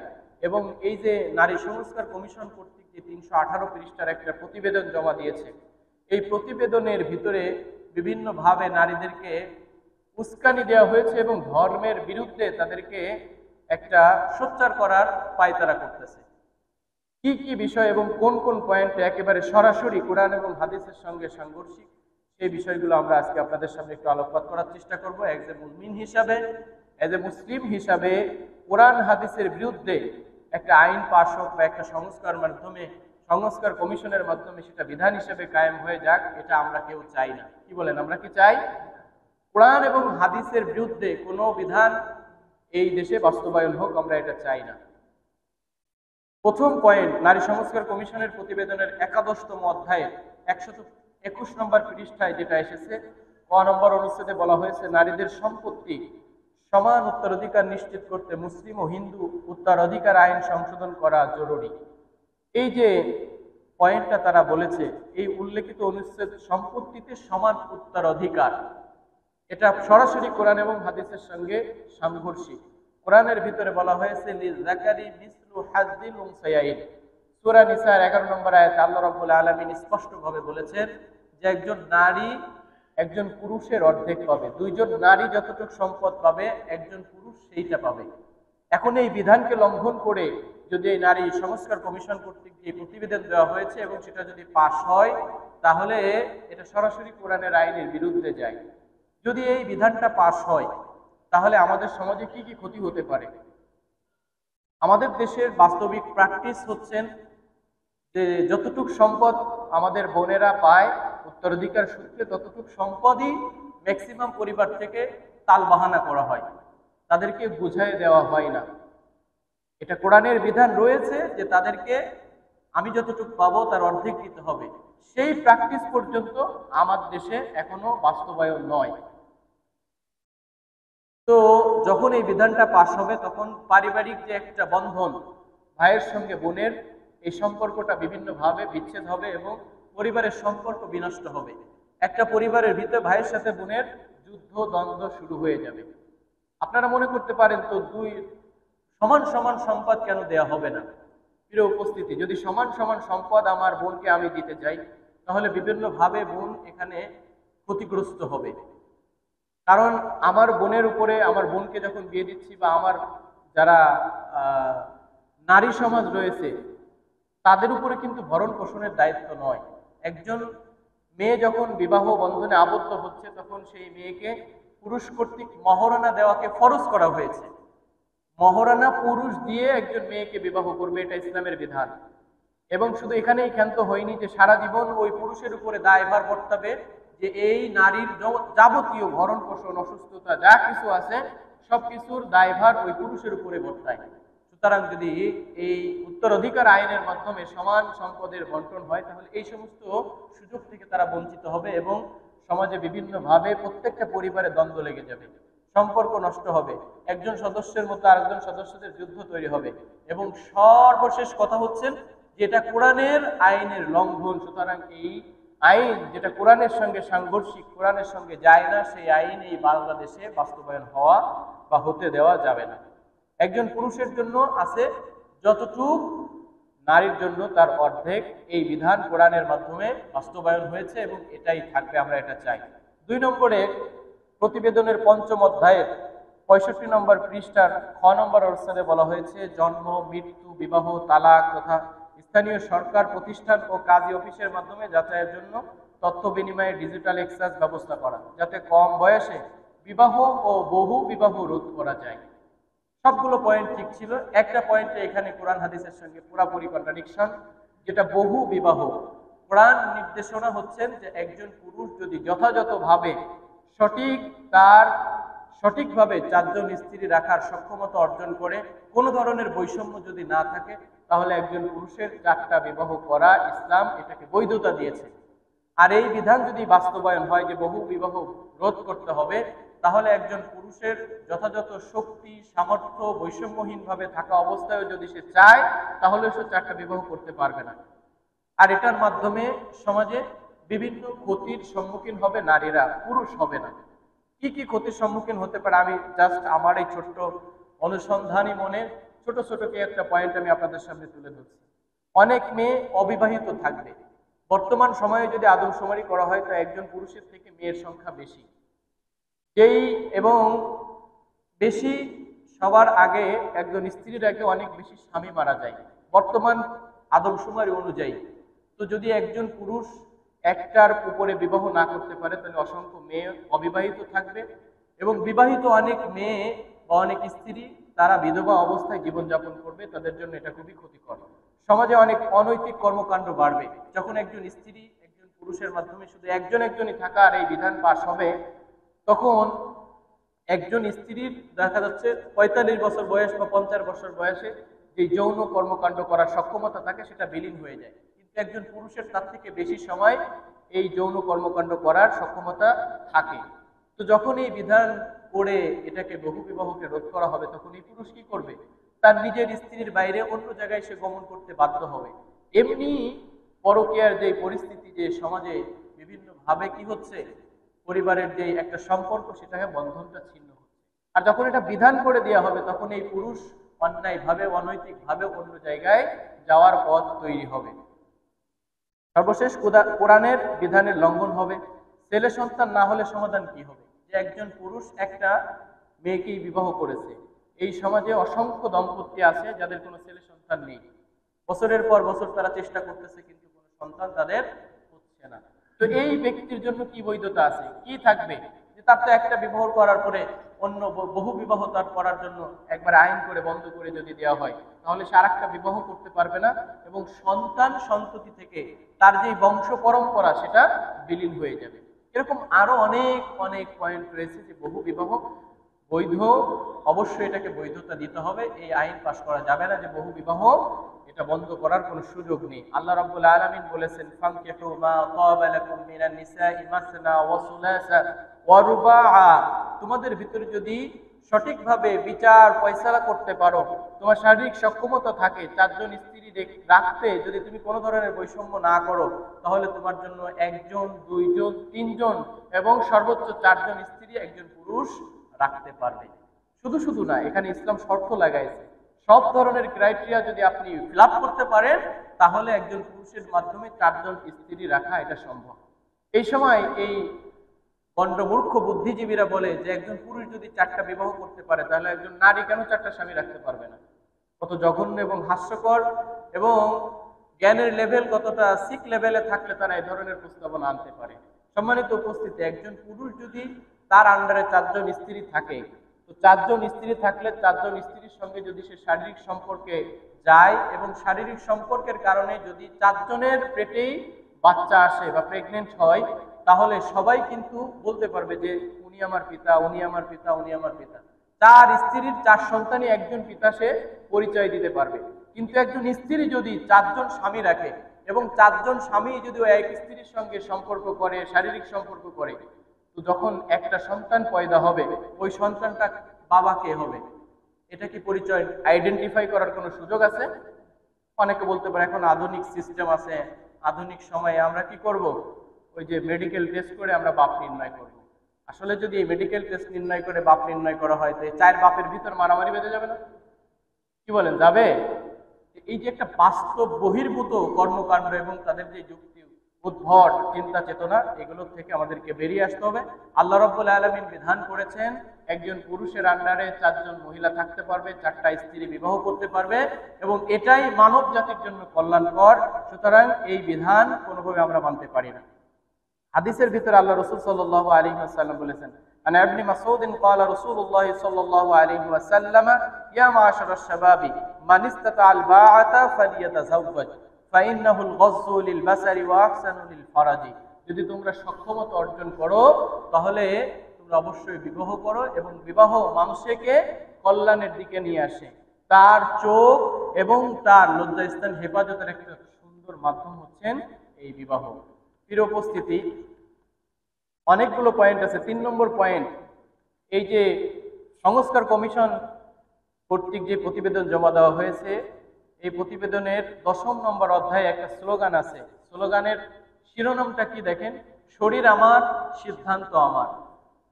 এবং এই যে নারী সংস্কার কমিশন কর্তৃক যে 318 পৃষ্ঠার একটা প্রতিবেদন জমা দিয়েছে, এই প্রতিবেদনের ভিতরে বিভিন্নভাবে নারীদেরকে উস্কানি দেওয়া হয়েছে এবং ধর্মের বিরুদ্ধে তাদেরকে একটা সোচ্চার করার পায়তারা করতেছে। কি কি বিষয় এবং কোন কোন পয়েন্টে একেবারে সরাসরি কোরআন এবং হাদিসের সঙ্গে সাংঘর্ষিক, সেই বিষয়গুলো আমরা আজকে আপনাদের সামনে একটু আলোকপাত করার চেষ্টা করব। এজ এ মুমিন হিসাবে, এজ এ মুসলিম হিসাবে কোরআন হাদিসের বিরুদ্ধে একটা আইন পাশ হোক বা একটা সংস্কার কমিশনের মাধ্যমে সেটা বিধান হিসেবে কায়েম হয়ে যাক, এটা আমরা কেউ চাই না। কি বলেন, আমরা কি চাই? কোরআন এবং হাদিসের বিরুদ্ধে কোনো বিধান এই দেশে বাস্তবায়ন হোক, আমরা এটা চাই না। প্রথম পয়েন্ট, নারী সংস্কার কমিশনের প্রতিবেদনের 11তম অধ্যায়ের 121 নম্বর পৃষ্ঠায় যেটা এসেছে, ক নম্বর অনুচ্ছেদে বলা হয়েছে, নারীদের সম্পত্তি সমান উত্তরাধিকার নিশ্চিত করতে মুসলিম ও হিন্দু উত্তরাধিকার আইন সংশোধন করা জরুরি। এই যে পয়েন্টটা তারা বলেছে, এই উল্লেখিত অনুচ্ছেদ সম্পত্তিতে সমান উত্তরাধিকার, এটা সরাসরি কোরআন এবং হাদিসের সঙ্গে সাংঘর্ষিক। কোরআনের ভিতরে বলা হয়েছে লিযাকারি মিসলু হাজ্জিল উনসায়াইন, সূরা নিসার 11 নম্বর আয়াতে আল্লাহ রাব্বুল আলামিন স্পষ্টভাবে বলেছেন যে একজন নারী একজন পুরুষের অর্ধেক পাবে। দুইজন নারী যতটুকু সম্পদ পাবে, একজন পুরুষ সেইটা পাবে। এখন এই বিধানকে লঙ্ঘন করে যদি এই নারী সংস্কার কমিশন কর্তৃক যে প্রতিবেদন দেওয়া হয়েছে এবং সেটা যদি পাশ হয়, তাহলে এটা সরাসরি কোরআনের আইনের বিরুদ্ধে যায়। যদি এই বিধানটা পাশ হয়, তাহলে আমাদের সমাজে কি কি ক্ষতি হতে পারে? আমাদের দেশের বাস্তবিক প্র্যাকটিস হচ্ছেন যে যতটুক সম্পদ আমাদের বোনেরা পায় উত্তরাধিকার সূত্রে, ততটুক সম্পদই ম্যাক্সিমাম পরিবার থেকে তালবাহানা করা হয়, তাদেরকে বুঝাই দেওয়া হয় না। এটা কোরআনের বিধান রয়েছে যে তাদেরকে আমি যতটুকু পাবো তার অর্ধেক দিতে হবে। সেই প্র্যাকটিস পর্যন্ত আমার দেশে এখনো বাস্তবায়ন নয়। তো যখন এই বিধানটা পাশ হবে, তখন পারিবারিক যে একটা বন্ধন ভাইয়ের সঙ্গে বোনের, এই সম্পর্কটা বিভিন্নভাবে বিচ্ছেদ হবে এবং পরিবারের সম্পর্ক বিনষ্ট হবে। একটা পরিবারের ভিতরে ভাইয়ের সাথে বোনের যুদ্ধ দ্বন্দ্ব শুরু হয়ে যাবে। আপনারা মনে করতে পারেন, তো দুই সমান সমান সম্পদ কেন দেয়া হবে না? প্রিয় উপস্থিতি, যদি সমান সমান সম্পদ আমার বোনকে আমি দিতে চাই, তাহলে বিভিন্নভাবে বোন এখানে ক্ষতিগ্রস্ত হবে। কারণ আমার বোনের উপরে, আমার বোনকে যখন বিয়ে দিচ্ছি, বা আমার যারা নারী সমাজ রয়েছে তাদের উপরে কিন্তু ভরণ পোষণের দায়িত্ব নয়। একজন মেয়ে যখন বিবাহ বন্ধনে আবদ্ধ হচ্ছে, তখন সেই মেয়েকে পুরুষ কর্তৃক মহারণা দেওয়াকে ফরজ করা হয়েছে। মহারণা পুরুষ দিয়ে একজন মেয়েকে বিবাহ করবে, এটা ইসলামের বিধান। এবং শুধু এখানেই ক্ষান্ত হয়নি যে সারা জীবন ওই পুরুষের উপরে দায়ভার বর্তাবে, যে এই নারীর যাবতীয় ভরণ পোষণ, অসুস্থতা যা কিছু আছে সবকিছুর দায়ভার ওই পুরুষের উপরে বর্তায়। সুতরাং যদি এই উত্তরাধিকার আইনের মাধ্যমে সমান সম্পদের বন্টন হয়, তাহলে এই সমস্ত সুযোগ থেকে তারা বঞ্চিত হবে এবং সমাজে বিভিন্নভাবে প্রত্যেকটা পরিবারে দ্বন্দ্ব লেগে যাবে, সম্পর্ক নষ্ট হবে, একজন সদস্যের মতো আরেকজন সদস্যদের যুদ্ধ তৈরি হবে। এবং সর্বশেষ কথা হচ্ছে যে এটা কোরআনের আইনের লঙ্ঘন। সুতরাং এই আইন যেটা কোরআনের সঙ্গে সাংঘর্ষিক, কোরআনের সঙ্গে যায় না, সেই আইন এই বাংলাদেশে বাস্তবায়ন হওয়া বা হতে দেওয়া যাবে না। একজন পুরুষের জন্য আছে যতটুকু, নারীর জন্য তার অর্ধেক। এই বিধান কোরআনের মাধ্যমে বাস্তবায়ন হয়েছে এবং এটাই থাকবে, আমরা এটা চাই। 2 নম্বরে প্রতিবেদনের 5ম অধ্যায়ের 65 নম্বর পৃষ্ঠার খ নম্বর অনুচ্ছেদে বলা হয়েছে, জন্ম, মৃত্যু, বিবাহ, তালাক তথা স্থানীয় সরকার প্রতিষ্ঠান ও কাজী অফিসের মাধ্যমে যাচাইয়ের জন্য তথ্য বিনিময়ে ডিজিটাল এক্সচেঞ্জ ব্যবস্থা করা, যাতে কম বয়সে বিবাহ ও বহু বিবাহ রোধ করা যায়। সবগুলো পয়েন্ট ঠিক ছিল। একটা পয়েন্টে এখানে কোরআন হাদিসের সঙ্গে পুরাপুরি কন্ট্রাডিকশন, যেটা বহু বিবাহ। কোরআন নির্দেশনা হচ্ছেন যে একজন পুরুষ যদি যথাযথভাবে সঠিকভাবে 4 জন স্ত্রী রাখার সক্ষমতা অর্জন করে, কোনো ধরনের বৈষম্য যদি না থাকে, তাহলে একজন পুরুষের 4টা বিবাহ করা, ইসলাম এটাকে বৈধতা দিয়েছে। আর এই বিধান যদি বাস্তবায়ন হয় যে বহু বিবাহ রোধ করতে হবে, তাহলে একজন পুরুষের যথাযথ শক্তি, সামর্থ্য, বৈষম্যহীনভাবে থাকা অবস্থায় যদি সে চায়, তাহলে সে 4টা বিবাহ করতে পারবে না। আর এটার মাধ্যমে সমাজে বিভিন্ন ক্ষতির সম্মুখীন হবে নারীরা, পুরুষ হবে না। কি কি ক্ষতির সম্মুখীন হতে পারে, আমি জাস্ট আমার এই ছোট্ট অনুসন্ধানী মনে ছোট ছোট কি একটা পয়েন্ট আমি আপনাদের সামনে তুলে ধরছি। অনেক মেয়ে অবিবাহিত থাকবে। বর্তমান সময়ে যদি আদমশুমারি করা হয়, তো একজন পুরুষের থেকে মেয়ের সংখ্যা বেশি। যেই এবং বেশি সবার আগে একজন স্ত্রীর আগে অনেক বেশি স্বামী মারা যায় বর্তমান আদমশুমারি অনুযায়ী। তো যদি একজন পুরুষ একটার উপরে বিবাহ না করতে পারে তাহলে অসংখ্য মেয়ে অবিবাহিত থাকবে, এবং বিবাহিত অনেক মেয়ে বা অনেক স্ত্রী তারা বিধবা অবস্থায় জীবনযাপন করবে, তাদের জন্য এটা খুবই ক্ষতিকর। সমাজে অনেক অনৈতিক কর্মকাণ্ড বাড়বে যখন একজন স্ত্রী একজন পুরুষের মাধ্যমে শুধু একজনই থাকার এই বিধান পাশ হবে। তখন একজন স্ত্রীর দেখা যাচ্ছে ৪৫ বছর বয়স বা ৫০ বছর বয়সে যে যৌন কর্মকাণ্ড করার সক্ষমতা থাকে সেটা বিলীন হয়ে যায়, কিন্তু একজন পুরুষের তার থেকে বেশি সময় এই যৌন কর্মকাণ্ড করার সক্ষমতা থাকে। তো যখন এই বিধান করে এটাকে বহুবিবাহকে রোধ করা হবে, তখন এই পুরুষ কি করবে? তার নিজের স্ত্রীর বাইরে অন্য জায়গায় সে গমন করতে বাধ্য হবে। এমনি পরকীয়ার যে পরিস্থিতি, যে সমাজে বিভিন্ন ভাবে কি হচ্ছে, পরিবারের যে একটা সম্পর্ক সেটাকে বন্ধনটা ছিন্ন হচ্ছে। আর যখন এটা বিধান করে দেওয়া হবে তখন এই পুরুষ অন্যায়ভাবে অনৈতিকভাবে অন্য জায়গায় যাওয়ার পথ তৈরি হবে। সর্বশেষ কোরআনের বিধানের লঙ্ঘন হবে। ছেলে সন্তান না হলে সমাধান কি হবে? যে একজন পুরুষ একটা মেয়েকেই বিবাহ করেছে, এই সমাজে অসংখ্য দম্পতি আছে যাদের কোনো ছেলে সন্তান নেই, বছরের পর বছর তারা চেষ্টা করতেছে কিন্তু কোনো সন্তান তাদের হচ্ছে না। তো এই ব্যক্তির জন্য কি বৈধতা আছে, কি থাকবে? যে তার তো একটা বিবাহ করার পরে অন্য বহু বিবাহ তার করার জন্য একবার আইন করে বন্ধ করে যদি দেওয়া হয়, তাহলে সে আরেকটা বিবাহ করতে পারবে না, এবং সন্তান সন্ততি থেকে তার যে বংশ পরম্পরা সেটা বিলীন হয়ে যাবে। এরকম আরো অনেক অনেক পয়েন্ট রয়েছে যে বহু বিবাহ বৈধ, অবশ্যই এটাকে বৈধতা দিতে হবে। এই আইন পাশ করা যাবে না যে বহু বিবাহ এটা বন্ধ করার কোনো সুযোগ নেই। আল্লাহ রাব্বুল আলামিন বলেছেন, ফানকিহু মা তাবা লাকুম মিনান নিসাই মাসনা ওয়া সুলাসা ওয়া রুবাআ। তোমাদের ভিতরে যদি সঠিকভাবে বিচার ফয়সালা করতে পারো, তোমার শারীরিক সক্ষমতা থাকে, চারজন স্ত্রী রাখতে যদি তুমি কোনো ধরনের বৈষম্য না করো, তাহলে তোমার জন্য একজন, দুইজন, তিনজন এবং সর্বোচ্চ চারজন স্ত্রী একজন পুরুষ রাখতে পারবে। শুধু শুধু না, এখানে ইসলাম শর্ত লাগাইছে, সব ধরনের ক্রাইটেরিয়া যদি আপনি ফিল আপ করতে পারেন তাহলে একজন পুরুষের মাধ্যমে চারজন স্ত্রী রাখা এটা সম্ভব। এই সময় এই গণ্ডমূর্খ বুদ্ধিজীবীরা বলে যে একজন পুরুষ যদি 4টা বিবাহ করতে পারে তাহলে একজন নারী কেন 4টা স্বামী রাখতে পারবে না? কত জঘন্য এবং হাস্যকর, এবং জ্ঞানের লেভেল কতটা সিক লেভেলে থাকলে তারা এই ধরনের প্রস্তাবনা আনতে পারে। সম্মানিত উপস্থিতি, একজন পুরুষ যদি তার আন্ডারে 4জন স্ত্রী থাকে, তো 4জন স্ত্রী থাকলে 4জন স্ত্রীর সঙ্গে যদি সে শারীরিক সম্পর্কে যায় এবং শারীরিক সম্পর্কের কারণে যদি 4জনের পেটেই বাচ্চা আসে বা প্রেগনেন্ট হয়, তাহলে সবাই কিন্তু বলতে পারবে যে উনি আমার পিতা, উনি আমার পিতা, উনি আমার পিতা। 4 স্ত্রীর 4 সন্তানই একজন পিতা সে পরিচয় দিতে পারবে। কিন্তু একজন স্ত্রী যদি 4জন স্বামী রাখে এবং 4জন স্বামী যদি ওই এক স্ত্রীর সঙ্গে সম্পর্ক করে, শারীরিক সম্পর্ক করে, তো যখন একটা সন্তান পয়দা হবে, ওই সন্তানটা বাবা কে হবে? এটা কি পরিচয় আইডেন্টিফাই করার কোনো সুযোগ আছে? অনেকে বলতে পারে এখন আধুনিক সিস্টেম আছে, আধুনিক সময়ে আমরা কি করব, ওই যে মেডিকেল টেস্ট করে আমরা বাপ নির্ণয় করব। আসলে যদি এই মেডিকেল টেস্ট নির্ণয় করে বাপ নির্ণয় করা হয়, তো এই 4 বাপের ভিতর মারামারি বেঁধে যাবে না? কি বলেন, যাবে? এই যে একটা বাস্তব বহির্ভূত কর্মকাণ্ড এবং তাদের যে যুক্তি উদ্ভট চিন্তা চেতনা, এগুলো থেকে আমাদেরকে বেরিয়ে আসতে হবে। আল্লাহ রাব্বুল আলামিন বিধান করেছেন একজন পুরুষের আন্ডারে 4জন মহিলা থাকতে পারবে, 4টা স্ত্রী বিবাহ করতে পারবে, এবং এটাই মানব জাতির জন্য কল্যাণকর। সুতরাং এই বিধান কোনোভাবে আমরা মানতে পারি না। হাদিসের ভিতরে আল্লাহ রাসূল সাল্লাল্লাহু আলাইহি ওয়াসাল্লাম বলেছেন, আন ইবনে মাসউদ قال رسول الله صلى الله عليه وسلم يا معشر الشباب من استطاع الباءة فليتزوج فإنه الغض للبصر وأحسن للفرج। যদি তোমরা সক্ষমতা অর্জন করো তাহলে তোমরা অবশ্যই বিবাহ করো, এবং বিবাহ মানুষকে কল্যাণের দিকে নিয়ে আসে, তার চোখ এবং তার লজ্জাস্থান হেফাজতের একটা সুন্দর মাধ্যম হচ্ছেন এই বিবাহ। প্রিয় উপস্থিতি, অনেকগুলো পয়েন্ট আছে। 3 নম্বর পয়েন্ট, এই যে সংস্কার কমিশন কর্তৃক যে প্রতিবেদন জমা দেওয়া হয়েছে, এই প্রতিবেদনের 10ম নম্বর অধ্যায়ে একটা স্লোগান আছে। স্লোগানের শিরোনামটা কি দেখেন, শরীর আমার, সিদ্ধান্ত আমার।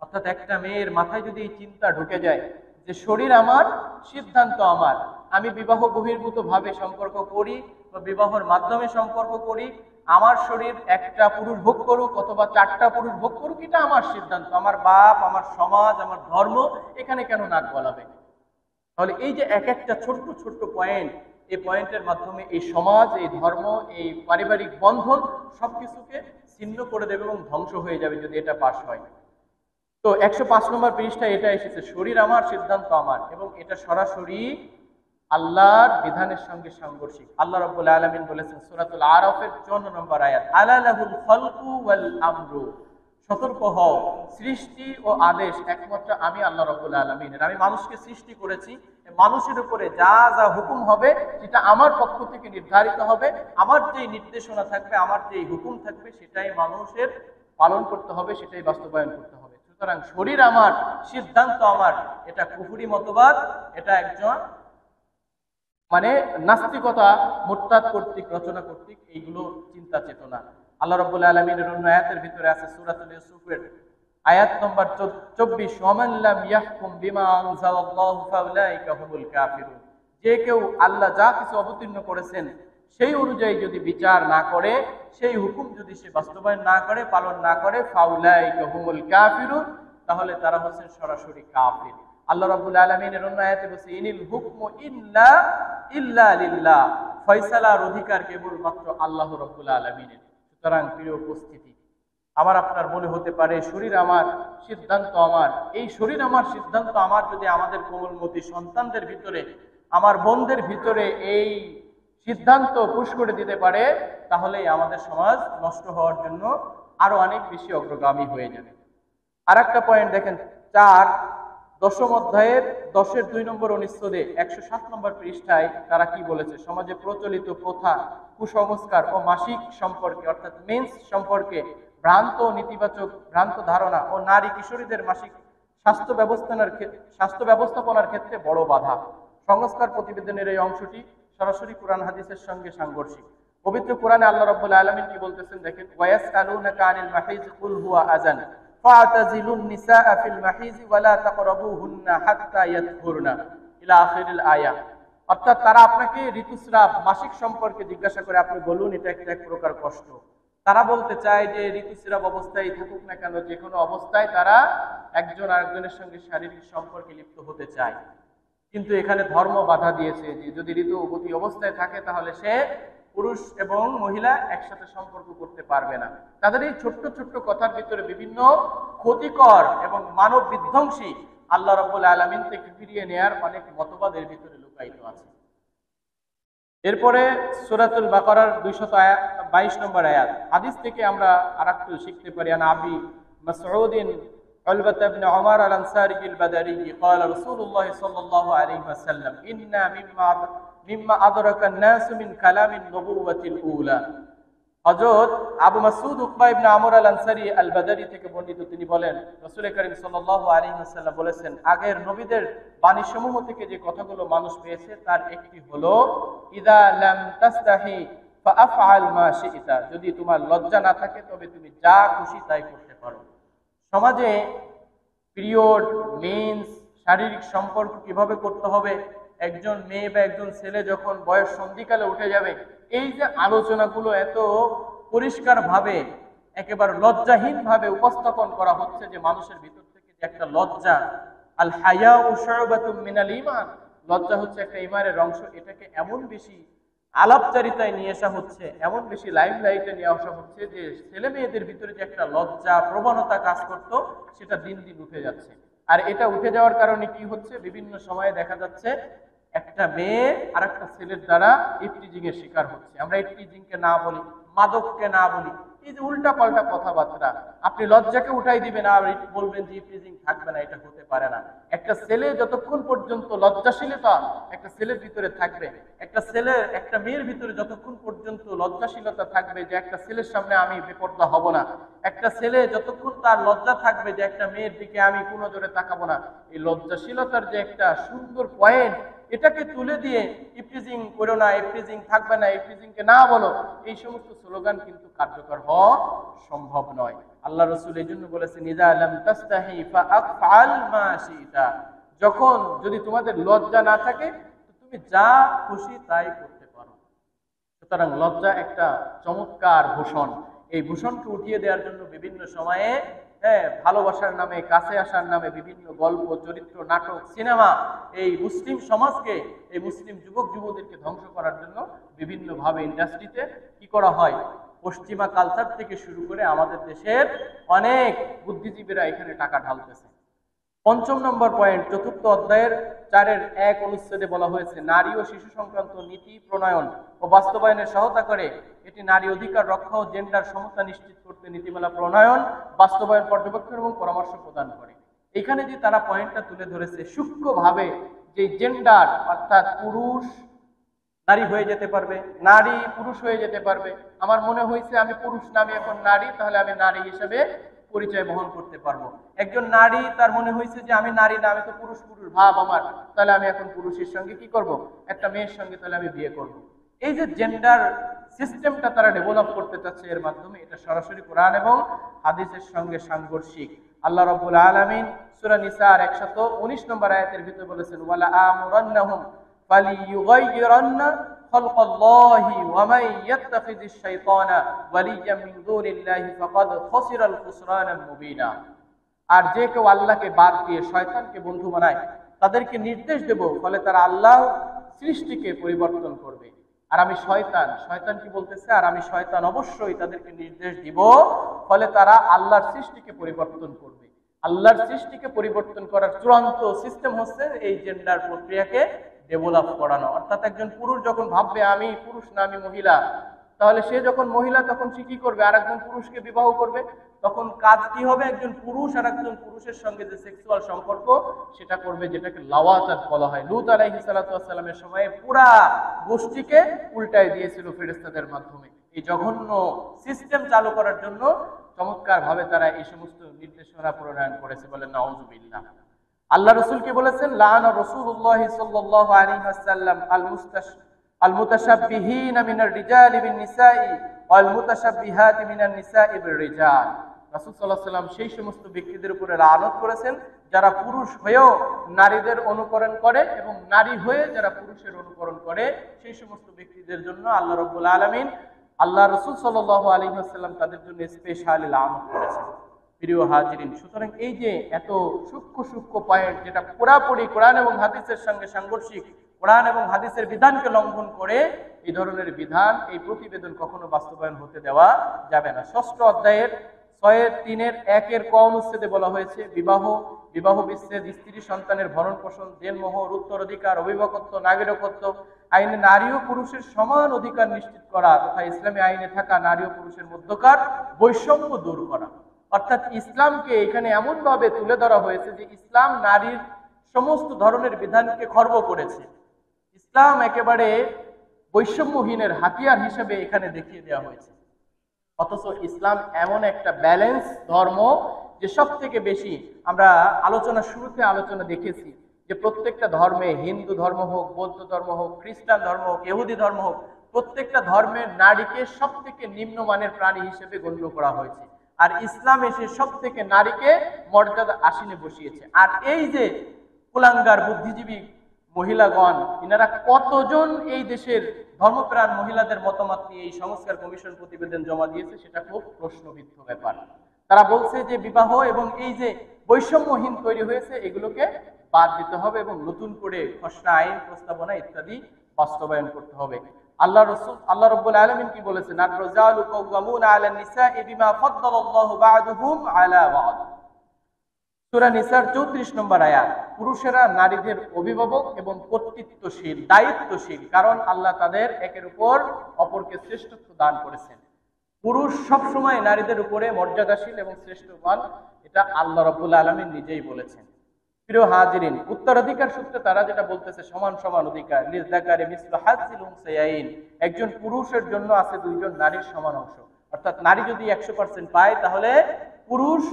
অর্থাৎ একটা মেয়ের মাথায় যদি এই চিন্তা ঢুকে যায় যে শরীর আমার, সিদ্ধান্ত আমার, আমি বিবাহ বহির্ভূতভাবে সম্পর্ক করি বা বিবাহের মাধ্যমে সম্পর্ক করি, আমার শরীর একটা পুরুষ ভোগ করুক অথবা চারটা পুরুষ ভোগ করুক, এটা আমার সিদ্ধান্ত, আমার বাপ, আমার সমাজ, আমার ধর্ম এখানে কেন নাক গলাবে? তাহলে এই যে এক একটা ছোট্ট ছোট্ট পয়েন্ট, এই পয়েন্টের মাধ্যমে এই সমাজ, এই ধর্ম, এই পারিবারিক বন্ধন সবকিছুকে ছিন্ন করে দেবে এবং ধ্বংস হয়ে যাবে যদি এটা পাশ হয়। তো 105 নম্বর পৃষ্ঠায় এটা এসেছে, শরীর আমার, সিদ্ধান্ত আমার, এবং এটা সরাসরি আল্লাহর বিধানের সঙ্গে সাংঘর্ষিক। আল্লাহ রাব্বুল আলামিন বলেছেন সূরাতুল আরাফের 54 নম্বর আয়াত, আলা লাহুল খালকু ওয়াল আমরু, সতর্ক হও, সৃষ্টি ও আদেশ একমাত্র আমি আল্লাহ রাব্বুল আলামিনের। আমি মানুষকে সৃষ্টি করেছি, মানুষের উপরে যা যা হুকুম হবে সেটা আমার পক্ষ থেকে নির্ধারিত হবে, আমার যেই নির্দেশনা থাকবে, আমার যেই হুকুম থাকবে সেটাই মানুষের পালন করতে হবে, সেটাই বাস্তবায়ন করতে হবে। সুতরাং শরীর আমার, সিদ্ধান্ত আমার, এটা কুফরি মতবাদ, এটা একজন মানে নাস্তিকতা, মুরতাদ কর্তৃক, রচনা কর্তৃক এইগুলো চিন্তা চেতনা। আল্লাহ রাব্বুল আলামিনের অন্য আয়াতের ভিতরে আছে সূরাতুল ইউসুফের আয়াত নম্বর 24, ওয়ামান লাম ইয়াহকুম বিমা আনজালাল্লাহু ফাউলাইকা হুমুল কাফিরুন, যে কেউ আল্লাহ যা কিছু অবতীর্ণ করেছেন সেই অনুযায়ী যদি বিচার না করে, সেই হুকুম যদি সে বাস্তবায়ন না করে, পালন না করে, ফাউলাইকা হুমুল কাফিরুন, তাহলে তারা হচ্ছেন সরাসরি কাফির। আল্লাহ রাব্বুল আলামিনের অন্য আয়াতে বলছে, ইনিল হুকমু ইল্লা ইল্লা লিল্লাহ, ফয়সালার অধিকার কেবলমাত্র আল্লাহ রাব্বুল আলামিনের। সুতরাং প্রিয় উপস্থিতি, আমার আপনার মনে হতে পারে শরীর আমার, সিদ্ধান্ত আমার। এই শরীর আমার, সিদ্ধান্ত আমার যদি আমাদের কোমলমতি সন্তানদের ভিতরে, আমার বোনদের ভিতরে এই সিদ্ধান্ত পুশ করে দিতে পারে, তাহলেই আমাদের সমাজ নষ্ট হওয়ার জন্য আরো অনেক বেশি অগ্রগামী হয়ে যাবে। আর একটা পয়েন্ট দেখেন, 4 দশম অধ্যায়ের 10-এর 2 নম্বর অনুচ্ছেদে 107 নম্বর পৃষ্ঠায় তারা কি বলেছে, সমাজে প্রচলিত প্রথা, কুসংস্কার ও মাসিক সম্পর্কে অর্থাৎ মেন্স সম্পর্কে ভ্রান্ত নেতিবাচক ভ্রান্ত ধারণা ও নারী কিশোরীদের মাসিক স্বাস্থ্য ব্যবস্থাপনার ক্ষেত্রে বড় বাধা। সংস্কার প্রতিবেদনের এই অংশটি সরাসরি কোরআন হাদিসের সঙ্গে সাংঘর্ষিক। পবিত্র কোরআনে আল্লাহ রাব্বুল আলামিন কি বলতেছেন দেখেন, ওয়ায়াসআলুনাকা আনিল মাহিজ কুল হুয়া আযান ফাতাজিলুন নিসাআ ফিল মাহিজ ওয়ালা তাকরাবুহুন্না হাত্তা ইয়াতহুরনা ইলা আখিরিল আয়াত। অর্থাৎ তারা আপনাকে ঋতুস্রাব, মাসিক সম্পর্কে জিজ্ঞাসা করে, আপনি বলুন এটা একটা এক প্রকার কষ্ট। তারা বলতে চায় যে ঋতুস্রাব অবস্থায় থাকুক না কেন, যে কোনো অবস্থায় তারা একজন আরেকজনের সঙ্গে শারীরিক সম্পর্কে লিপ্ত হতে চায়। কিন্তু এখানে ধর্ম বাধা দিয়েছে যে যদি ঋতুবতী অবস্থায় থাকে তাহলে সে পুরুষ এবং মহিলা একসাথে সম্পর্ক করতে পারবে না। তাদের এই ছোট্ট ছোট্ট কথার ভিতরে বিভিন্ন ক্ষতিকর এবং মানব বিধ্বংসী আল্লাহ রাব্বুল আলামিন থেকে ফিরিয়ে নেয়ার অনেক মতবাদের ভিতরে লুকায়িত আছে। এরপরে সূরাতুল বাকারার 222 নম্বর আয়াত, হাদিস থেকে আমরা আরেকটু শিখতে পারি। আন আবি মাসউদিন علبة بن عمر الأنصاري البدري قال رسول الله صلى الله عليه وسلم إنا مما أدرك الناس من كلام النبوة الأولى। হযরত আবু মাসউদ উকবা ইবনে আমর আল আনসারী আল বাদারি থেকে বর্ণিত, তিনি বলেন রাসূল করিম সাল্লাল্লাহু আলাইহি ওয়াসাল্লাম বলেছেন, আগের নবীদের বাণীসমূহ থেকে যে কথাগুলো মানুষ পেয়েছে তার একটি হলো, ইযা লাম তাস্তাহি ফাআফআল মা শি'তা, যদি তোমার লজ্জা না থাকে তবে তুমি যা খুশি তাই করতে পারো। সমাজে পিরিয়ড, মেন্স, শারীরিক সম্পর্ক কিভাবে করতে হবে, একজন মেয়ে বা একজন ছেলে যখন বয়স সন্ধিকালে উঠে যাবে, এই যে আলোচনাগুলো এত পরিষ্কারভাবে, একেবারে লজ্জাহীনভাবে উপস্থাপন করা হচ্ছে যে মানুষের ভিতর থেকে যে একটা লজ্জা, আল হায়াউ শু'বাতুম মিনাল ঈমান, লজ্জা হচ্ছে একটা ঈমানের অংশ, এটাকে এমন বেশি আলাপচারিতায় নিয়ে আসা হচ্ছে, এমন বেশি লাইমলাইটে নিয়ে আসা হচ্ছে যে ছেলে মেয়েদের ভিতরে যে একটা লজ্জা প্রবণতা কাজ করতো সেটা দিন দিন উঠে যাচ্ছে। আর এটা উঠে যাওয়ার কারণে কি হচ্ছে, বিভিন্ন সময়ে দেখা যাচ্ছে একটা মেয়ে আর একটা ছেলের দ্বারা ইফটিজিং এর শিকার হচ্ছে। আমরা ইফটিজিংকে না বলি, মাদককে না বলি, এই যে উল্টা পাল্টা কথাবার্তা, আপনি লজ্জাকে উঠাই দিবেন আর বলবেন যে ইফটিজিং থাকবে না, এটা হতে পারে না। একটা ছেলে যতক্ষণ পর্যন্ত লজ্জাশীলতা একটা ছেলের ভিতরে থাকবে, একটা মেয়ের ভিতরে যতক্ষণ পর্যন্ত লজ্জাশীলতা থাকবে যে একটা ছেলের সামনে আমি বেপরদা হব না, একটা ছেলে যতক্ষণ তার লজ্জা থাকবে যে একটা মেয়ের দিকে আমি কোনো জোরে তাকাবো না, এই লজ্জাশীলতার যে একটা সুন্দর পয়েন্ট, এটাকে তুলে দিয়ে ইফটিজিং করো না, ইফটিজিং থাকবে না, ইফটিজিংকে না বলো, এই সমস্ত স্লোগান কিন্তু কার্যকর হওয়া সম্ভব নয়। আল্লাহ রাসূল এই জন্য বলেছেন, ইযা লাম তাস্তাহি ফাআফআল মা শি'তা, যখন যদি তোমাদের লজ্জা না থাকে তো তুমি যা খুশি তাই করতে পারো। সুতরাং লজ্জা একটা চমৎকার ভূষণ। এই ভূষণকে উঠিয়ে দেওয়ার জন্য বিভিন্ন সময়ে ভালোবাসার নামে, কাছে আসার নামে বিভিন্ন গল্প, চরিত্র, নাটক, সিনেমা এই মুসলিম সমাজকে, এই মুসলিম যুবক যুবতীদেরকে ধ্বংস করার জন্য বিভিন্নভাবে ইন্ডাস্ট্রিতে কি করা হয়, পশ্চিমা কালচার থেকে শুরু করে আমাদের দেশের অনেক বুদ্ধিজীবীরা এখানে টাকা ঢালতেছে। ৫ম নম্বর পয়েন্ট, ৪র্থ অধ্যায়ের ৪-১ অনুচ্ছেদে বলা হয়েছে নারী ও শিশু সংক্রান্ত নীতি প্রণয়ন ও বাস্তবায়নে সহায়তা করে। এটি নারী অধিকার রক্ষা ও জেন্ডার সমতা নিশ্চিত করতে নীতিমালা প্রণয়ন, বাস্তবায়ন, পর্যবেক্ষণ এবং পরামর্শ প্রদান করে। এখানে যে তারা পয়েন্টটা তুলে ধরেছে সূক্ষ্মভাবে, যে জেন্ডার অর্থাৎ পুরুষ নারী হয়ে যেতে পারবে, নারী পুরুষ হয়ে যেতে পারবে। আমার মনে হয়েছে আমি পুরুষ না, আমি এখন নারী, তাহলে আমি নারী হিসেবে পরিচয় বহন করতে পারবো। একজন নারী তার মনে হয়েছে যে আমি নারী না, আমি তো পুরুষ পুরুষ ভাব আমার, তাহলে আমি এখন পুরুষের সঙ্গে কি করব, একটা মেয়ের সঙ্গে তাহলে আমি বিয়ে করব। এই যে জেন্ডার সিস্টেমটা তারা ডেভেলপ করতে চাচ্ছে এর মাধ্যমে, এটা সরাসরি কোরআন এবং হাদিসের সঙ্গে সাংঘর্ষিক। আল্লাহ রাব্বুল আলামিন সূরা নিসার ১১৯ নম্বর আয়াতের ভিতরে বলেছেন, ওয়ালা আমুরান্নাহুম ফালিয়ুগাইয়িরান্না খালকাল্লাহি ওয়া মান ইয়াত্তাখিযিশ শাইতানা ওয়ালিয়্যাম মিন দুনিল্লাহি ফাকাদ খাসিরাল খুসরানাল মুবিনা। আর যে কেউ আল্লাহকে বাদ দিয়ে শয়তানকে বন্ধু বানায়, তাদেরকে নির্দেশ দেব, ফলে তারা আল্লাহ সৃষ্টিকে পরিবর্তন করবে। আর আমি শয়তান কি বলতেছে, আর আমি শয়তান অবশ্যই তাদেরকে নির্দেশ দিব, ফলে তারা আল্লাহর সৃষ্টিকে পরিবর্তন করবে। আল্লাহর সৃষ্টিকে পরিবর্তন করার চূড়ান্ত সিস্টেম হচ্ছে এই জেন্ডার প্রক্রিয়াকে ডেভেলপ করানো। অর্থাৎ একজন পুরুষ যখন ভাববে আমি পুরুষ না আমি মহিলা, তাহলে সে যখন মহিলা তখন সে কি করবে, আর একজন পুরুষকে বিবাহ করবে। তখন কাজ কি হবে, একজন পুরুষ আর একজন পুরুষের সঙ্গে যে সেক্সুয়াল সম্পর্ক সেটা করবে, যেটাকে লাওয়াতাত বলা হয়। লূত আলাইহিস সালাতু ওয়াস সালামের সময়ে পুরা গোষ্ঠীকে উল্টায় দিয়েছিল ফেরেশতাদের মাধ্যমে। এই জঘন্য সিস্টেম চালু করার জন্য চমৎকার ভাবে তারা এই সমস্ত নির্দেশনা প্রণয়ন করেছে, বলেন নাউযুবিল্লাহ। আল্লাহ রাসূল কি বলেছেন, লাআনা রাসূলুল্লাহ সাল্লাল্লাহু আলাইহি ওয়াসাল্লাম আল মুতাশাব্বিহিনা মিনার রিজালি বিন নিসাই ওয়াল মুতাশাব্বিহাতি মিনান নিসাই বির রিজাল। রাসূল সাল্লাল্লাহু আলাইহি ওয়াসাল্লাম সেই সমস্ত ব্যক্তিদের উপরে লানত করেছেন যারা পুরুষ হয়েও নারীদের অনুকরণ করে, এবং নারী হয়ে যারা পুরুষের অনুকরণ করে, সেই সমস্ত ব্যক্তিদের জন্য আল্লাহ রাব্বুল আলামিন, আল্লাহ রাসূল সাল্লাল্লাহু আলাইহি ওয়াসাল্লাম তাদের জন্য স্পেশালি লানত করেছেন। প্রিয় হাজিরিন, সুতরাং এই যে এত সূক্ষ্ম পয়েন্ট, যেটা পুরাপুরি কোরআন এবং হাদিসের সঙ্গে সাংঘর্ষিক, কোরআন এবং হাদিসের বিধানকে লঙ্ঘন করে এই ধরনের বিধান, এই প্রতিবেদন কখনো বাস্তবায়ন হতে দেওয়া যাবে না। ৬ষ্ঠ অধ্যায়ের ৬-৩-১ ক অনুচ্ছেদে বলা হয়েছে, বিবাহ বিচ্ছেদ, স্ত্রী সন্তানের ভরণ পোষণ, দেনমোহর, উত্তরাধিকার, অভিভাবকত্ব, নাগরিকত্ব আইনে নারী ও পুরুষের সমান অধিকার নিশ্চিত করা তথা ইসলামী আইনে থাকা নারী ও পুরুষের মধ্যকার বৈষম্য দূর করা। অর্থাৎ ইসলামকে এখানে এমন ভাবে তুলে ধরা হয়েছে যে ইসলাম নারীর সমস্ত ধরনের বিধানকে খর্ব করেছে। ইসলাম একেবারে বৈষম্যহীনের হাতিয়ার হিসেবে এখানে দেখিয়ে দেওয়া হয়েছে। অথচ ইসলাম এমন একটা ব্যালেন্স ধর্ম যে সব থেকে বেশি, আমরা শুরুতে আলোচনা দেখেছি যে প্রত্যেকটা ধর্মে, হিন্দু ধর্ম হোক, বৌদ্ধ ধর্ম হোক, খ্রিস্টান ধর্ম হোক, ইহুদি ধর্ম হোক, প্রত্যেকটা ধর্মের নারীকে সব থেকে নিম্নমানের প্রাণী হিসেবে গণ্য করা হয়েছে। আর ইসলাম এসে সব থেকে নারীকে মর্যাদা আসীনে বসিয়েছে। আর এই যে কুলাঙ্গার বুদ্ধিজীবী মহিলাগণ, ইনারা কতজন এই দেশের ধর্মপ্রাণ মহিলাদের মতামত নিয়ে এই সংস্কার কমিশন প্রতিবেদন জমা দিয়েছে, সেটা খুব প্রশ্নবিদ্ধ ব্যাপার। তারা বলছে যে বিবাহ এবং এই যে বৈষম্যহীন তৈরি হয়েছে, এগুলোকে বাদ দিতে হবে এবং নতুন করে খসড়া আইন, প্রস্তাবনা ইত্যাদি বাস্তবায়ন করতে হবে। আল্লাহ রাব্বুল আলামিন কি বলেছেন, আর-রাজালু কাওয়ামুনা আলান নিসাই বিমা ফাদ্দালাল্লাহু বা'দুহুম আলা বা'দ। সূরা নিসার ৩৪ নম্বর আয়াত। পুরুষেরা নারীদের অভিভাবক এবং কর্তৃত্বশীল, দায়িত্বশীল, কারণ আল্লাহ তাদের একের উপর অপরকে শ্রেষ্ঠত্ব দান করেছেন। পুরুষ সবসময় নারীদের উপরে মর্যাদাশীল এবং শ্রেষ্ঠবান, এটা আল্লাহ রাব্বুল আলামিন নিজেই বলেছেন। প্রিয় হাজিরিন, উত্তরাধিকার সূত্রে তারা যেটা বলতেছে সমান সমান অধিকার, লিযাকারি মিসলু হাজ্জিল উনসায়াইন, একজন পুরুষের জন্য আছে দুইজন নারীর সমান অংশ। অর্থাৎ নারী যদি 100% পায়, তাহলে পুরুষ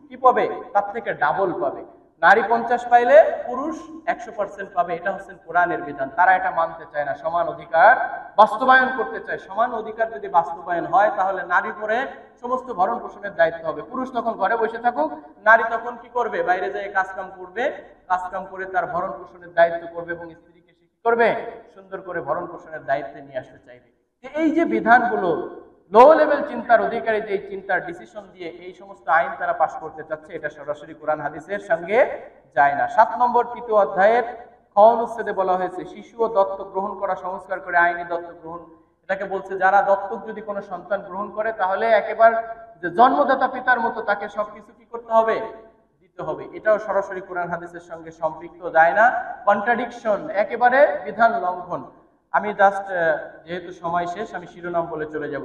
কি পাবে, তার থেকে ডাবল পাবে। নারী 50 পাইলে পুরুষ 100% পাবে। এটা হচ্ছে কোরআনের বিধান। তারা এটা মানতে চায় না, সমান অধিকার বাস্তবায়ন করতে চায়। সমান অধিকার যদি বাস্তবায়ন হয়, তাহলে নারী পরে সমস্ত ভরণ পোষণের দায়িত্ব হবে। পুরুষ তখন ঘরে বসে থাকুক, নারী তখন কি করবে, বাইরে যেয়ে কাজকাম করবে, কাজকাম করে তার ভরণ পোষণের দায়িত্ব করবে এবং স্ত্রীকে সে কি করবে, সুন্দর করে ভরণ পোষণের দায়িত্বে নিয়ে আসতে চাইবে। এই যে বিধানগুলো লো লেভেল চিন্তার অধিকারী যে চিন্তার ডিসিশন দিয়ে এই সমস্ত আইন তারা পাশ করতে চাচ্ছে, এটা সরাসরি কোরআন হাদিসের সঙ্গে যায় না। 7 নম্বর 3য় অধ্যায়ের খ অনুচ্ছেদে বলা হয়েছে শিশু ও দত্তক গ্রহণ করা সংস্কার করে আইনি দত্তক গ্রহণ। এটাকে বলছে যারা দত্তক যদি কোনো সন্তান গ্রহণ করে তাহলে একেবারে যে জন্মদাতা পিতার মতো তাকে সবকিছু কি করতে হবে, দিতে হবে। এটাও সরাসরি কোরআন হাদিসের সঙ্গে সম্পৃক্ত, যায় না, কন্ট্রাডিকশন, একেবারে বিধান লঙ্ঘন। আমি জাস্ট যেহেতু সময় শেষ আমি শিরোনাম বলে চলে যাব।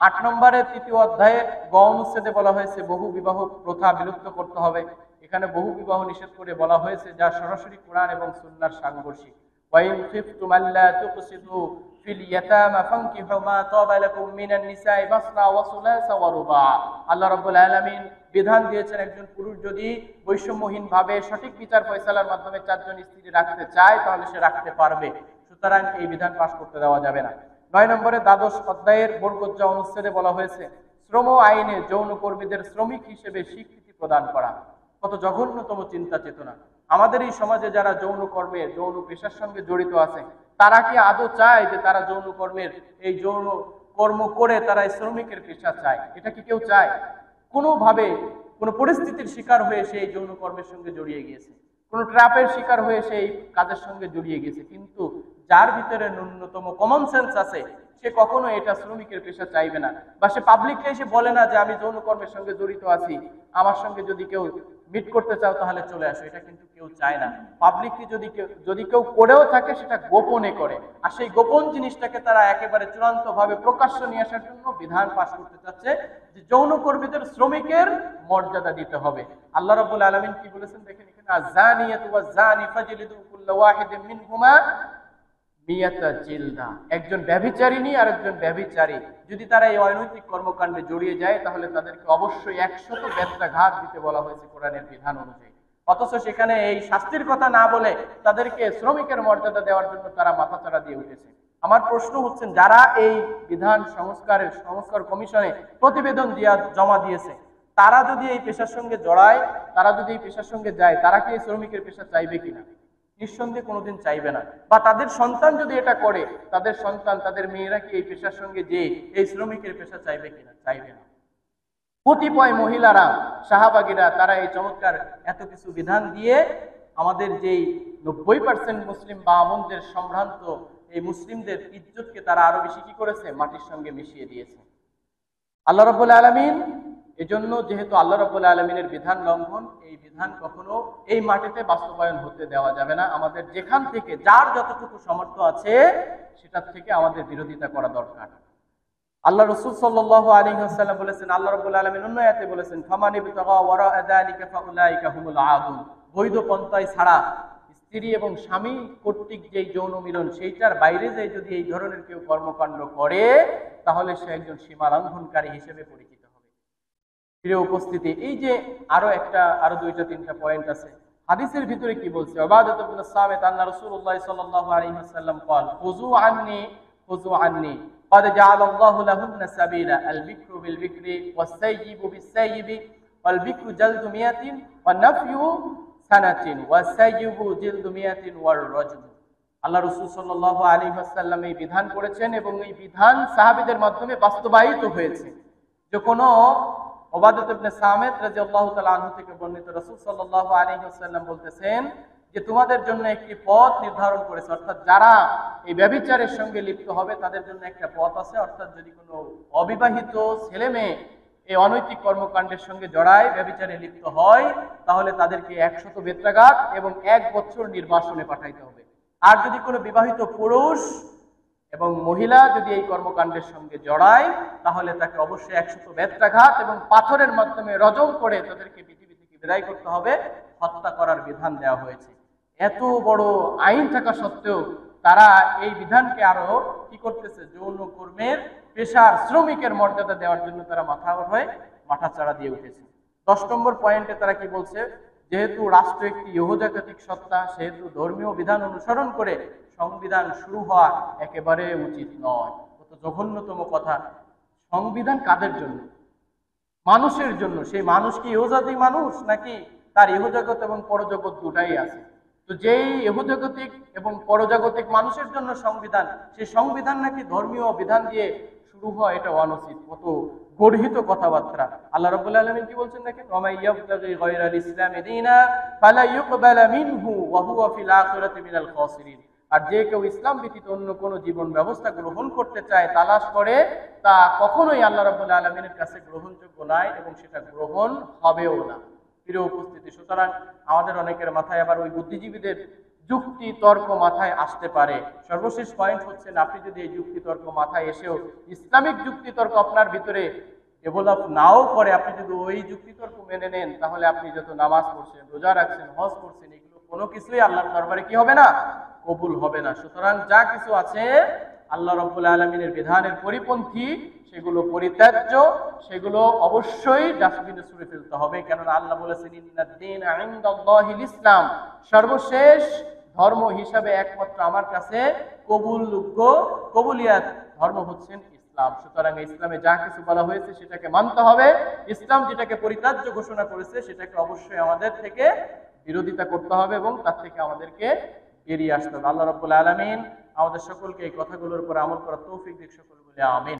8 নম্বরের 3য় অধ্যায়ের গ অনুচ্ছেদে বলা হয়েছে বহু বিবাহ প্রথা বিলুপ্ত করতে হবে। এখানে বহু বিবাহ নিষেধ করে বলা হয়েছে যা সরাসরি কোরআন এবং সুন্নাহর সাংঘর্ষিক। ওয়াইন খিফতুম আল্লা তুকসিতু ফিল ইয়াতামা ফানকিহু মা তাবা লাকুম মিনান নিসাই মাসনা ওয়া সুলাসা ওয়া রুবা। আল্লাহ রাব্বুল আলামিন বিধান দিয়েছেন একজন পুরুষ যদি বৈষম্যহীনভাবে সঠিক বিচার ফয়সালার মাধ্যমে 4 জন স্ত্রী রাখতে চায় তাহলে সে রাখতে পারবে, সুতরাং এই বিধান পাশ করতে দেওয়া যাবে না। 9 নম্বরে দ্বাদশ অধ্যায়ের বর্গজ্জা অনুচ্ছেদে বলা হয়েছে শ্রম আইনে যৌনকর্মীদের শ্রমিক হিসেবে স্বীকৃতি প্রদান করা। কত জঘন্যতম চিন্তা চেতনা! আমাদের এই সমাজে যারা যৌন কর্মে যৌন পেশার সঙ্গে জড়িত আছে তারা কি আদৌ চায় যে তারা যৌন কর্মের এই যৌন কর্ম করে তারা শ্রমিকের পেশা চায়? এটা কি কেউ চায়? কোনোভাবে কোনো পরিস্থিতির শিকার হয়ে সেই যৌন কর্মের সঙ্গে জড়িয়ে গিয়েছে, কোনো ট্র্যাপের শিকার হয়ে সেই কাজের সঙ্গে জড়িয়ে গেছে, কিন্তু যার ভিতরে ন্যূনতম কমন সেন্স আছে সে কখনো এটা শ্রমিকের পেশা চাইবে না, বা সে পাবলিকলি এসে বলে না যে আমি যৌন কর্মের সঙ্গে জড়িত আছি, আমার সঙ্গে যদি কেউ মিট করতে চাও তাহলে চলে আসো। এটা কিন্তু কেউ চায় না। পাবলিকলি যদি কেউ করেও থাকে সেটা গোপনে করে, আর সেই গোপন জিনিসটাকে তারা একেবারে চূড়ান্ত ভাবে প্রকাশ্য নিয়ে আসার জন্য বিধান পাশ করতে চাচ্ছে যে যৌন কর্মীদের শ্রমিকের মর্যাদা দিতে হবে। আল্লাহ রাব্বুল আলামিন কি বলেছেন দেখেন এখানে, আয-যানিয়াতু ওয়াজ-যানি ফাজলিদু কুল্লা ওয়াহিদিন মিনহুমা মিয়াতা জিলদা। একজন ব্যভিচারিণী আর একজন ব্যভিচারী যদি তারা এই অনৈতিক কর্মকাণ্ডে জড়িয়ে যায় তাহলে তাদেরকে অবশ্যই 100 বেত্রাঘাত দিতে বলা হয়েছে কোরআনের বিধান অনুযায়ী। অথচ সেখানে এই শাস্তির কথা না বলে তাদেরকে শ্রমিকের মর্যাদা দেওয়ার জন্য তারা মাথাচাড়া দিয়ে উঠেছে। আমার প্রশ্ন হচ্ছে যারা এই বিধান সংস্কার কমিশনে প্রতিবেদন জমা দিয়েছে তারা যদি এই পেশার সঙ্গে জড়ায়, তারা যদি এই পেশার সঙ্গে যায়, তারা কি এই শ্রমিকের পেশা চাইবে কিনা? নিঃসন্দেহে কোনোদিন চাইবে না। বা তাদের সন্তান যদি এটা করে, তাদের সন্তান তাদের মেয়েরা কি এই পেশার সঙ্গে যে এই শ্রমিকের পেশা চাইবে কিনা? চাইবে না। কতিপয় মহিলারা শাহবাগীরা তারা এই চমৎকার এত কিছু বিধান দিয়ে আমাদের যেই 90% মুসলিম বা আমনদের সম্ভ্রান্ত এই মুসলিমদের ইজ্জতকে তারা আরো বেশি কি করেছে, মাটির সঙ্গে মিশিয়ে দিয়েছে। আল্লাহ রাব্বুল আলামিন এজন্য, যেহেতু আল্লাহ রাব্বুল আলামিনের বিধান লঙ্ঘন, এই বিধান কখনো এই মাটিতে বাস্তবায়ন হতে দেওয়া যাবে না। আমাদের যেখান থেকে যার যতটুকু সামর্থ্য আছে সেটার থেকে আমাদের বিরোধিতা করা দরকার। আল্লাহ রাসূল সাল্লাল্লাহু আলাইহি ওয়াসাল্লাম বলেছেন, আল্লাহ রাব্বুল আলামিন অন্য আয়াতে বলেছেন, ফামান ইবতাগা ওয়ারা'a যালিকা ফাউলাইকা হুমুল আদুন। বৈধ পন্থায় ছাড়া স্ত্রী এবং স্বামী কর্তৃক যেই যৌন মিলন সেইটার বাইরে যে যদি এই ধরনের কেউ কর্মকাণ্ড করে তাহলে সে একজন সীমালঙ্ঘনকারী হিসেবে পরিচিত হবে। প্রিয় উপস্থিতি, এই যে আরো 2-3টা পয়েন্ট আছে হাদিসের ভিতরে কি বলছে? উবাদাহ ইবনে সামিত আন্না রাসূলুল্লাহ সাল্লাল্লাহু আলাইহি ওয়াসাল্লাম قال খুযু আন্নী قد جعل الله لهن سبيلا البكر بالبكر والسيب بالسيب والبكر جلد 100 والنفي سنة والسيب جلد 100 والرجم। আল্লাহ রাসূল সাল্লাল্লাহু আলাইহি ওয়াসাল্লাম এই বিধান করেছেন এবং এই বিধান সাহাবীদের মাধ্যমে বাস্তবায়িত হয়েছে। যে কোনো উবাদাহ ইবনে সামিত রাদিয়াল্লাহু তাআলা আনহু থেকে বর্ণিত, রাসূল সাল্লাল্লাহু আলাইহি ওয়াসাল্লাম বলতেছেন যে তোমাদের জন্য একটি পথ নির্ধারণ করেছে, অর্থাৎ যারা এই ব্যভিচারের সঙ্গে লিপ্ত হবে তাদের জন্য একটা পথ আছে। অর্থাৎ যদি কোনো অবিবাহিত ছেলে মেয়ে এই অনৈতিক কর্মকাণ্ডের সঙ্গে জড়ায়, ব্যভিচারে লিপ্ত হয়, তাহলে তাদেরকে 100 বেত্রাঘাত এবং 1 বছর নির্বাসনে পাঠাইতে হবে। আর যদি কোনো বিবাহিত পুরুষ এবং মহিলা যদি এই কর্মকাণ্ডের সঙ্গে জড়ায় তাহলে তাকে অবশ্যই 100 বেত্রাঘাত এবং পাথরের মাধ্যমে রজম করে তাদেরকে পৃথিবী থেকে বিদায় করতে হবে, হত্যা করার বিধান দেওয়া হয়েছে। এত বড় আইন থাকা সত্ত্বেও তারা এই বিধানকে আরো কি করতেছে, যৌন কর্মের পেশার শ্রমিকের মর্যাদা দেওয়ার জন্য তারা মাথাচাড়া দিয়ে উঠেছে। 10 নম্বর পয়েন্টে তারা কি বলছে? যেহেতু রাষ্ট্র একটি ইহুদাকাতিক সত্তা, সেহেতু ধর্মীয় বিধান অনুসরণ করে সংবিধান শুরু হওয়া একেবারে উচিত নয়। কত জঘন্যতম কথা! সংবিধান কাদের জন্য? মানুষের জন্য। সেই মানুষ কি ইহজাতি মানুষ নাকি তার ইহজগৎ এবং পরজগৎ দুটাই আছে? তো তো যেই ইহুজাগতিক এবং পরজাগতিক মানুষের জন্য সংবিধান, সেই সংবিধান নাকি ধর্মীয় বিধান দিয়ে শুরু হয়, এটা অনুচিত, কত গর্হিত কথাবার্তা। আল্লাহ রাব্বুল আলামিন কি বলছেন দেখেন, ওয়া ইয়াবতাগি গায়রাল ইসলামি দীনা ফালা ইউকবালা মিনহু ওয়া হুয়া ফিল আখিরাতি মিনাল খাসিরিন। আর যে কেউ ইসলাম ব্যতীত অন্য কোনো জীবন ব্যবস্থা গ্রহণ করতে চায়, তালাশ করে, তা কখনোই আল্লাহ রাব্বুল আলামিনের কাছে গ্রহণযোগ্য নয় এবং সেটা গ্রহণ হবেও না। প্রিয় উপস্থিতি, সুতরাং আমাদের অনেকের মাথায় আবার ওই বুদ্ধিজীবীদের যুক্তি তর্ক মাথায় আসতে পারে। সর্বশেষ পয়েন্ট হচ্ছে, আপনি যদি এই যুক্তি তর্ক মাথায় এসেও ইসলামিক যুক্তি তর্ক আপনার ভিতরে ডেভেলপ নাও করে, আপনি যদি ওই যুক্তি তর্ক মেনে নেন, তাহলে আপনি যত নামাজ পড়ছেন, রোজা রাখছেন, হজ করছেন, এগুলো কোনো কিছুই আল্লাহর দরবারে কি হবে না? কবুল হবে না। সুতরাং যা কিছু আছে আল্লাহ রাব্বুল আলামিনের বিধানের পরিপন্থী, সেগুলো পরিত্যাজ্য, সেগুলো অবশ্যই ডাস্টবিনে ছুঁড়ে ফেলতে হবে। কেননা আল্লাহ বলেছেন, ইন্নাদ-দীনা ইনদাল্লাহিল ইসলাম, সর্বশেষ ধর্ম হিসাবে একমাত্র আমার কাছে কবুলযোগ্য, কবুলিয়াত ধর্ম হচ্ছেন ইসলাম। সুতরাং ইসলামে যা কিছু বলা হয়েছে সেটাকে মানতে হবে। ইসলাম যেটাকে পরিত্যাজ্য ঘোষণা করেছে সেটাকে অবশ্যই আমাদের থেকে বিরোধিতা করতে হবে এবং তার থেকে আমাদেরকে বেরিয়ে আসতে হবে। আল্লাহ রাব্বুল আলামিন আমাদের সকলকে এই কথাগুলোর উপর আমল করার তৌফিক দিক, সকল বলে আমিন।